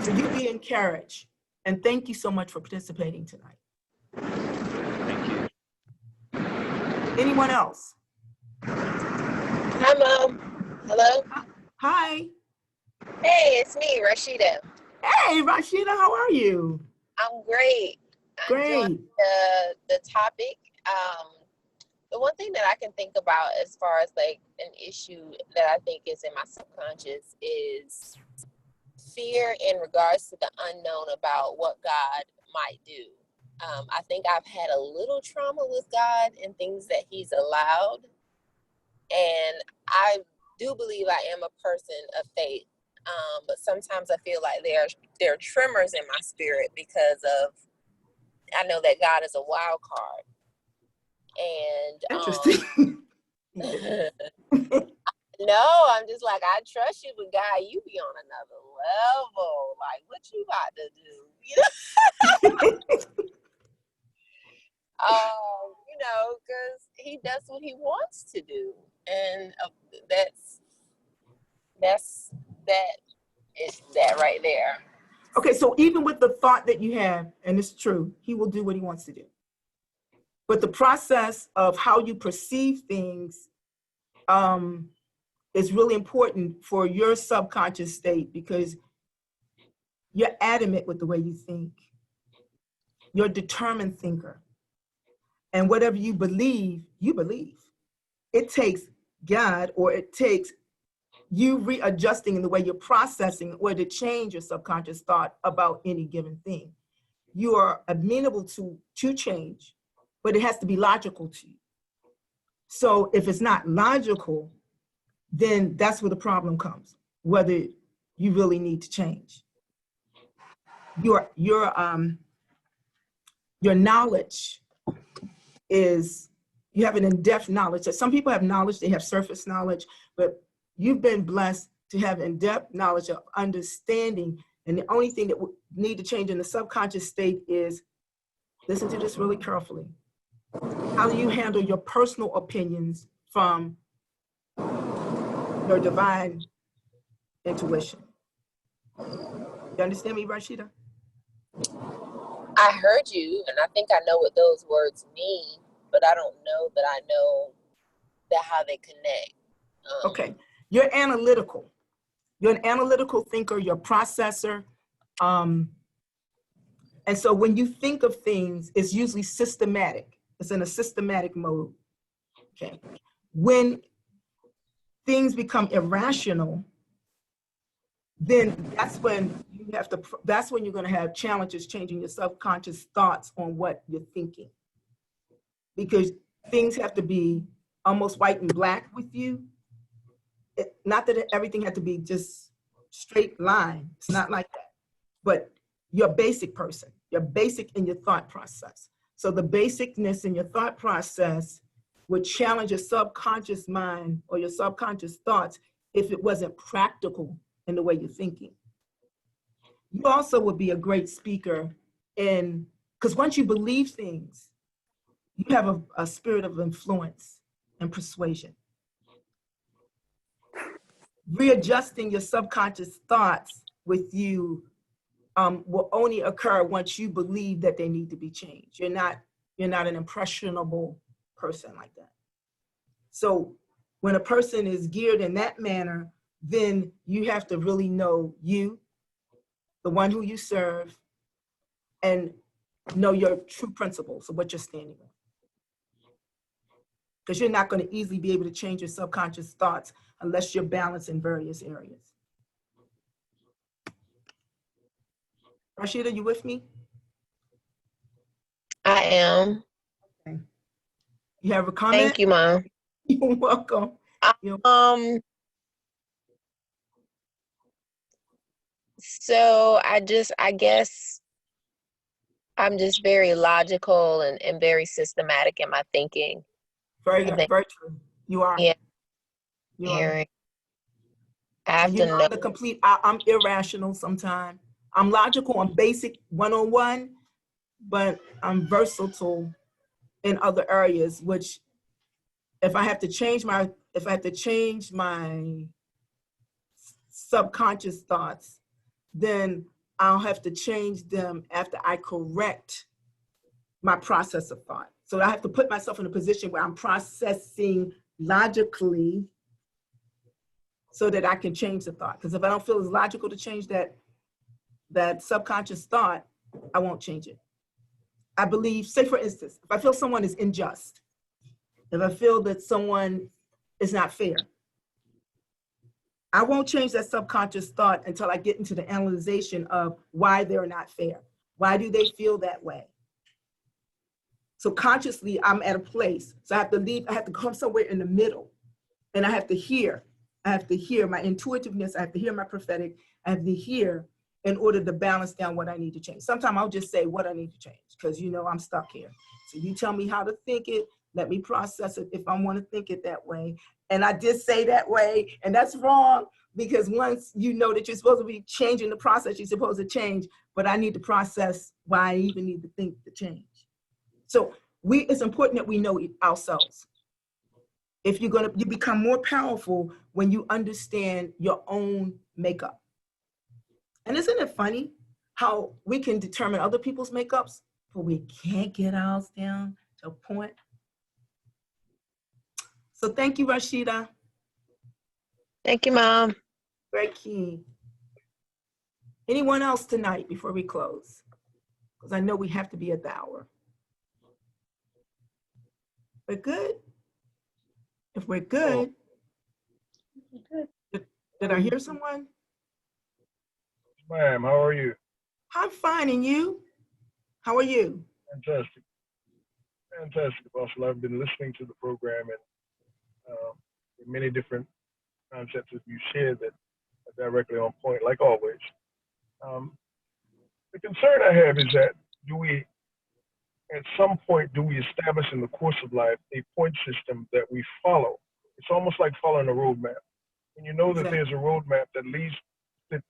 So you be encouraged. And thank you so much for participating tonight. Thank you. Anyone else? Hi, Mom. Hello. Hi. Hey, it's me, Rashida. Hey, Rashida, how are you? I'm great. I'm enjoying Great. the topic. The one thing that I can think about as far as like an issue that I think is in my subconscious is fear in regards to the unknown about what God might do. I think I've had a little trauma with God and things that He's allowed. And I do believe I am a person of faith. But sometimes I feel like there are tremors in my spirit because of, I know that God is a wild card. And Interesting. no, I'm just like, I trust you, but God, you be on another level. Like, what you about to do? Because He does what He wants to do, and that is that right there. Okay, so even with the thought that you have, and it's true, He will do what He wants to do. But the process of how you perceive things is really important for your subconscious state, because you're adamant with the way you think. You're a determined thinker. And whatever you believe, you believe. It takes God, or it takes you readjusting in the way you're processing or to change your subconscious thought about any given thing. You are amenable to change, but it has to be logical to you. So if it's not logical, then that's where the problem comes, whether you really need to change. Your knowledge is, you have an in-depth knowledge. Some people have knowledge, they have surface knowledge, but you've been blessed to have in-depth knowledge of understanding. And the only thing that would need to change in the subconscious state is, listen to this really carefully. How do you handle your personal opinions from your divine intuition? You understand me, Rashida? I heard you, and I think I know what those words mean, but I don't know that I know how they connect. Okay, you're analytical. You're an analytical thinker, you're a processor. And so when you think of things, it's usually systematic. It's in a systematic mode. Okay. When things become irrational, then that's when you're going to have challenges changing your subconscious thoughts on what you're thinking. Because things have to be almost white and black with you. Not that everything had to be just straight line. It's not like that. But you're a basic person. You're basic in your thought process. So the basicness in your thought process would challenge your subconscious mind or your subconscious thoughts if it wasn't practical in the way you're thinking. You also would be a great speaker because once you believe things, you have a spirit of influence and persuasion. Readjusting your subconscious thoughts with you will only occur once you believe that they need to be changed. You're not an impressionable person like that. So when a person is geared in that manner, then you have to really know you, the one who you serve, and know your true principles of what you're standing on. Because you're not going to easily be able to change your subconscious thoughts unless you're balanced in various areas. Rashida, you with me? I am. Okay. You have a comment? Thank you, Mom. You're welcome. So I guess I'm just very logical and very systematic in my thinking. Very true. You are. Yeah. You are. I have And to you know, I'm irrational sometimes. I'm logical, I'm basic one-on-one, but I'm versatile in other areas, which if I have to change my subconscious thoughts, then I'll have to change them after I correct my process of thought. So I have to put myself in a position where I'm processing logically so that I can change the thought. Because if I don't feel it's logical to change that subconscious thought, I won't change it. I believe, say for instance, if I feel someone is unjust, if I feel that someone is not fair, I won't change that subconscious thought until I get into the analyzation of why they're not fair. Why do they feel that way? So consciously, I'm at a place. So I have to come somewhere in the middle, and I have to hear my intuitiveness, I have to hear my prophetic, I have to hear in order to balance down what I need to change. Sometimes I'll just say what I need to change because I'm stuck here. So you tell me how to think it, let me process it if I want to think it that way. And I did say that way, and that's wrong because once you know that you're supposed to be changing the process, you're supposed to change, but I need to process why I even need to think the change. So it's important that we know ourselves. If you become more powerful when you understand your own makeup. And isn't it funny how we can determine other people's makeups, but we can't get ours down to a point? So thank you, Rashida. Thank you, Mom. Very key. Anyone else tonight before we close? Because I know we have to be at the hour. We're good? If we're good, did I hear someone? Ma'am, how are you? I'm fine, and you? How are you? Fantastic. Fantastic, Apostle. I've been listening to the program and many different concepts that you shared that are directly on point, like always. The concern I have is that at some point, do we establish in the course of life a point system that we follow? It's almost like following a roadmap. When you know that there's a roadmap that leads to a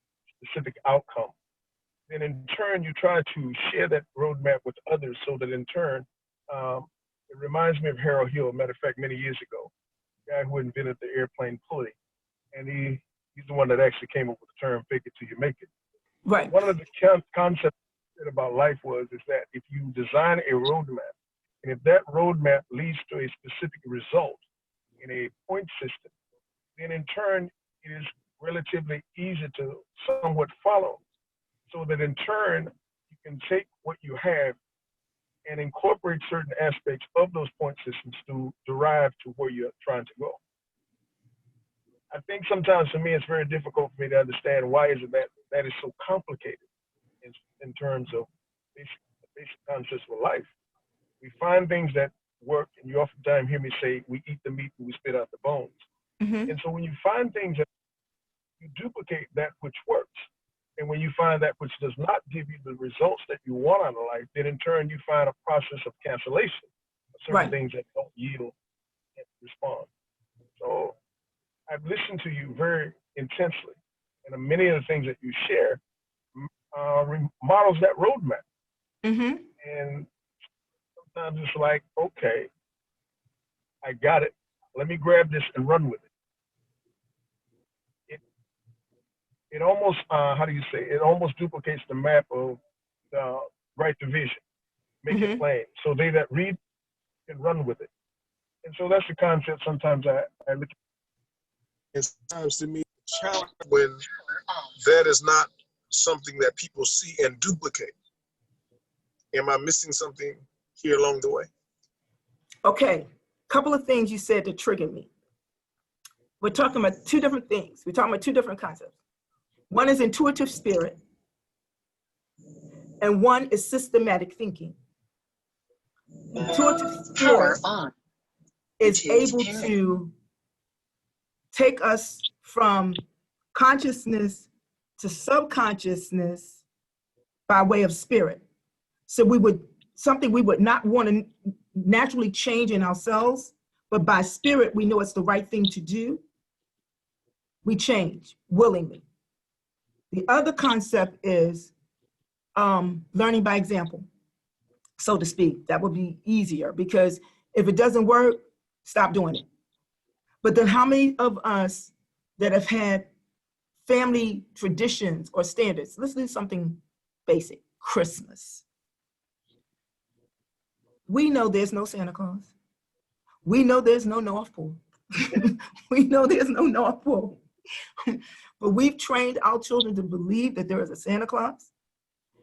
specific outcome, then in turn, you try to share that roadmap with others so that in turn, it reminds me of Harold Hill. Matter of fact, many years ago, the guy who invented the airplane pulley. And he's the one that actually came up with the term fake it till you make it. Right. One of the concepts about life is that if you design a roadmap, and if that roadmap leads to a specific result in a point system, then in turn, it is relatively easy to somewhat follow. So that in turn, you can take what you have and incorporate certain aspects of those point systems to derive to where you're trying to go. I think sometimes for me, it's very difficult for me to understand why is it that is so complicated in terms of basic concepts of life. We find things that work, and you oftentimes hear me say, we eat the meat and we spit out the bones. Mm-hmm. And so when you find things that you duplicate that which works, And when you find that which does not give you the results that you want out of life, then in turn you find a process of cancellation of certain things that don't yield and respond. So I've listened to you very intensely, and many of the things that you share models that roadmap. Mm-hmm. And sometimes it's like, okay, I got it. Let me grab this and run with it. It almost, how do you say, it almost duplicates the map of write the vision, make it plain, so they that read can run with it. And so that's the concept sometimes I look at. It sounds to me challenge when that is not something that people see and duplicate. Am I missing something here along the way? Okay, couple of things you said that triggered me. We're talking about two different things. We're talking about two different concepts. One is intuitive spirit, and one is systematic thinking. Intuitive spirit is able to take us from consciousness to subconsciousness by way of spirit. So something we would not want to naturally change in ourselves, but by spirit, we know it's the right thing to do. We change willingly. The other concept is learning by example, so to speak. That would be easier, because if it doesn't work, stop doing it. But then how many of us that have had family traditions or standards, let's do something basic, Christmas. We know there's no Santa Claus. We know there's no North Pole. We know there's no North Pole. But we've trained our children to believe that there is a Santa Claus.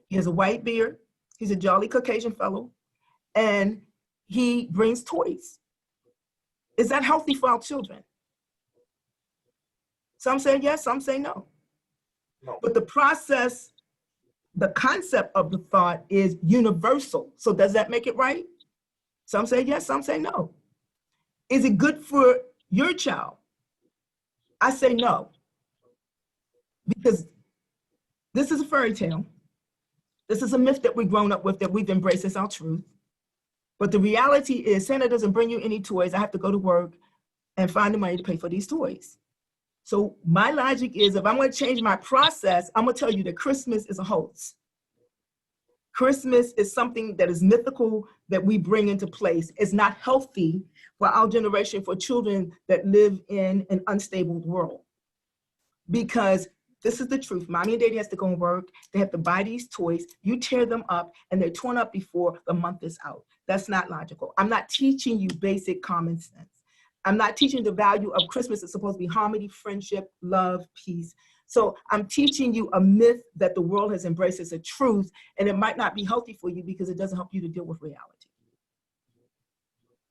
He has a white beard. He's a jolly Caucasian fellow. And he brings toys. Is that healthy for our children? Some say yes, some say no. But the process, the concept of the thought is universal. So does that make it right? Some say yes, some say no. Is it good for your child? I say no. Because this is a fairy tale. This is a myth that we've grown up with, that we've embraced as our truth. But the reality is Santa doesn't bring you any toys. I have to go to work and find the money to pay for these toys. So my logic is, if I'm going to change my process, I'm going to tell you that Christmas is a hoax. Christmas is something that is mythical that we bring into place. It's not healthy for our generation, for children that live in an unstable world. Because this is the truth. Mommy and daddy has to go and work. They have to buy these toys. You tear them up and they're torn up before the month is out. That's not logical. I'm not teaching you basic common sense. I'm not teaching the value of Christmas. It's supposed to be harmony, friendship, love, peace. So I'm teaching you a myth that the world has embraced as a truth, and it might not be healthy for you because it doesn't help you to deal with reality.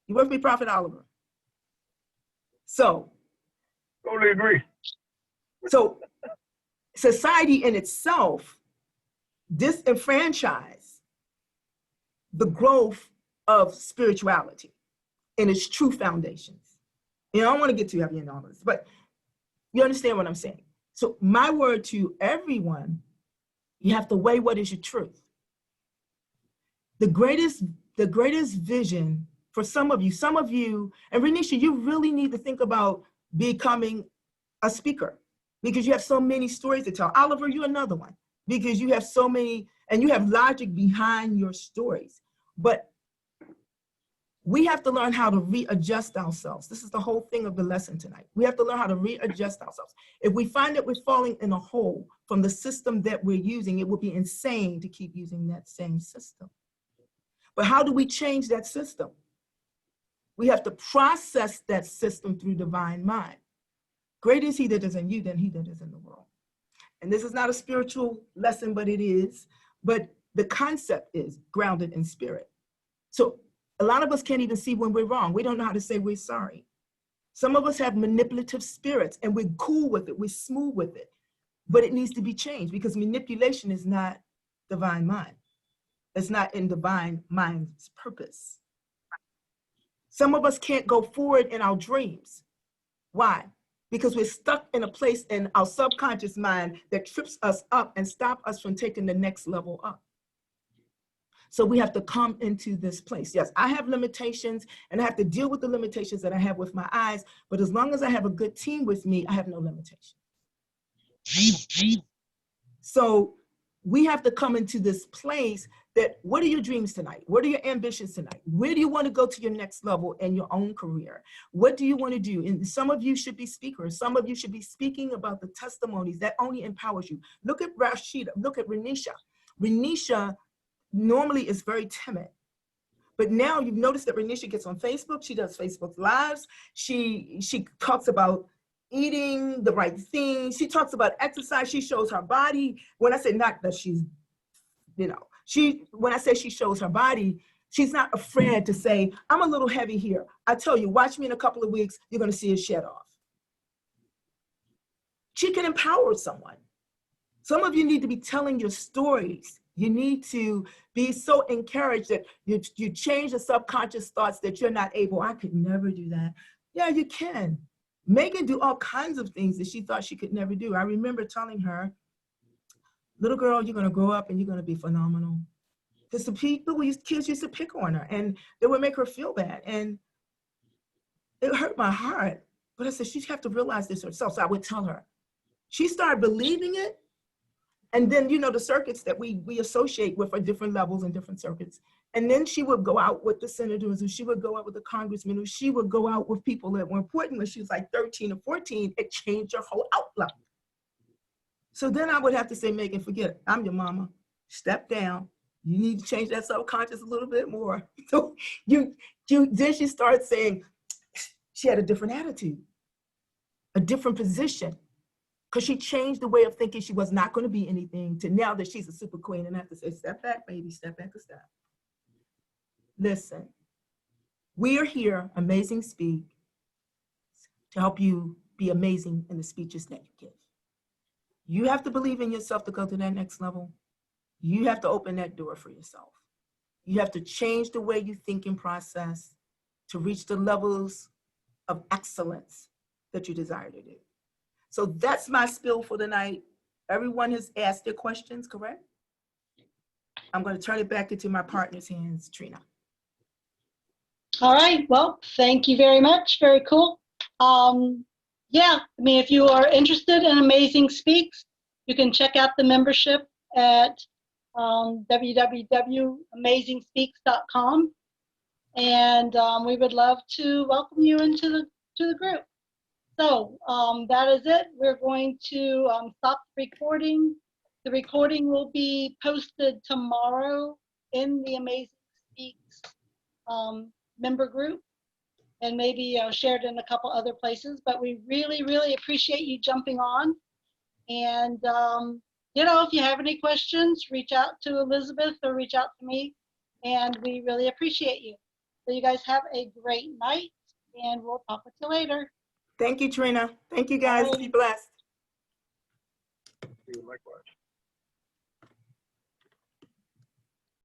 You with me, Prophet Oliver? So. Totally agree. So society in itself disenfranchise the growth of spirituality in its true foundations. You know, I don't want to get too heavy in all this, but you understand what I'm saying. So my word to everyone, you have to weigh what is your truth. The greatest vision for some of you, and Renisha, you really need to think about becoming a speaker, because you have so many stories to tell. Oliver, you're another one, because you have so many, and you have logic behind your stories. But we have to learn how to readjust ourselves. This is the whole thing of the lesson tonight. We have to learn how to readjust ourselves. If we find that we're falling in a hole from the system that we're using, it would be insane to keep using that same system. But how do we change that system? We have to process that system through divine mind. Greater is he that is in you than he that is in the world. And this is not a spiritual lesson, but it is. But the concept is grounded in spirit. So a lot of us can't even see when we're wrong. We don't know how to say we're sorry. Some of us have manipulative spirits and we're cool with it. We're smooth with it. But it needs to be changed, because manipulation is not divine mind. It's not in divine mind's purpose. Some of us can't go forward in our dreams. Why? because we're stuck in a place in our subconscious mind that trips us up and stop us from taking the next level up. So we have to come into this place. Yes, I have limitations and I have to deal with the limitations that I have with my eyes, but as long as I have a good team with me, I have no limitations. So we have to come into this place that, what are your dreams tonight? What are your ambitions tonight? Where do you want to go to your next level in your own career? What do you want to do? And some of you should be speakers. Some of you should be speaking about the testimonies that only empowers you. Look at Rashida, look at Renisha. Renisha normally is very timid. But now you've noticed that Renisha gets on Facebook. She does Facebook Lives. She talks about eating the right things. She talks about exercise. She shows her body. When I say not that she's, when I say she shows her body, she's not afraid to say, I'm a little heavy here. I tell you, watch me in a couple of weeks, you're going to see it shed off. She can empower someone. Some of you need to be telling your stories. You need to be so encouraged that you change the subconscious thoughts that you're not able. I could never do that. Yeah, you can. Megan do all kinds of things that she thought she could never do. I remember telling her, little girl, you're going to grow up and you're going to be phenomenal. Because the kids used to pick on her and they would make her feel bad. And it hurt my heart. But I said, she'd have to realize this herself. So I would tell her. She started believing it. And then, the circuits that we associate with are different levels and different circuits. And then she would go out with the senators, or she would go out with the congressmen, or she would go out with people that were important. When she was like 13 or 14, it changed her whole outlook. So then I would have to say, Megan, forget it. I'm your mama. Step down. You need to change that subconscious a little bit more. So then she started saying she had a different attitude, a different position. Because she changed the way of thinking she was not going to be anything to now that she's a super queen. And I have to say, step back, baby, step back a step. Listen, we are here, Amazing Speak, to help you be amazing in the speeches that you give. You have to believe in yourself to go to that next level. You have to open that door for yourself. You have to change the way you think and process to reach the levels of excellence that you desire to do. So that's my spill for tonight. Everyone has asked their questions, correct? I'm going to turn it back into my partner's hands, Trina. All right. Well, thank you very much. Very cool. If you are interested in Amazing Speaks, you can check out the membership at www.amazingspeaks.com. And we would love to welcome you into the group. So that is it. We're going to stop the recording. The recording will be posted tomorrow in the Amazing Speaks member group and maybe shared in a couple other places. But we really, really appreciate you jumping on. And, if you have any questions, reach out to Elizabeth or reach out to me. And we really appreciate you. So you guys have a great night and we'll talk with you later. Thank you, Trina. Thank you, guys. Be blessed. Likewise.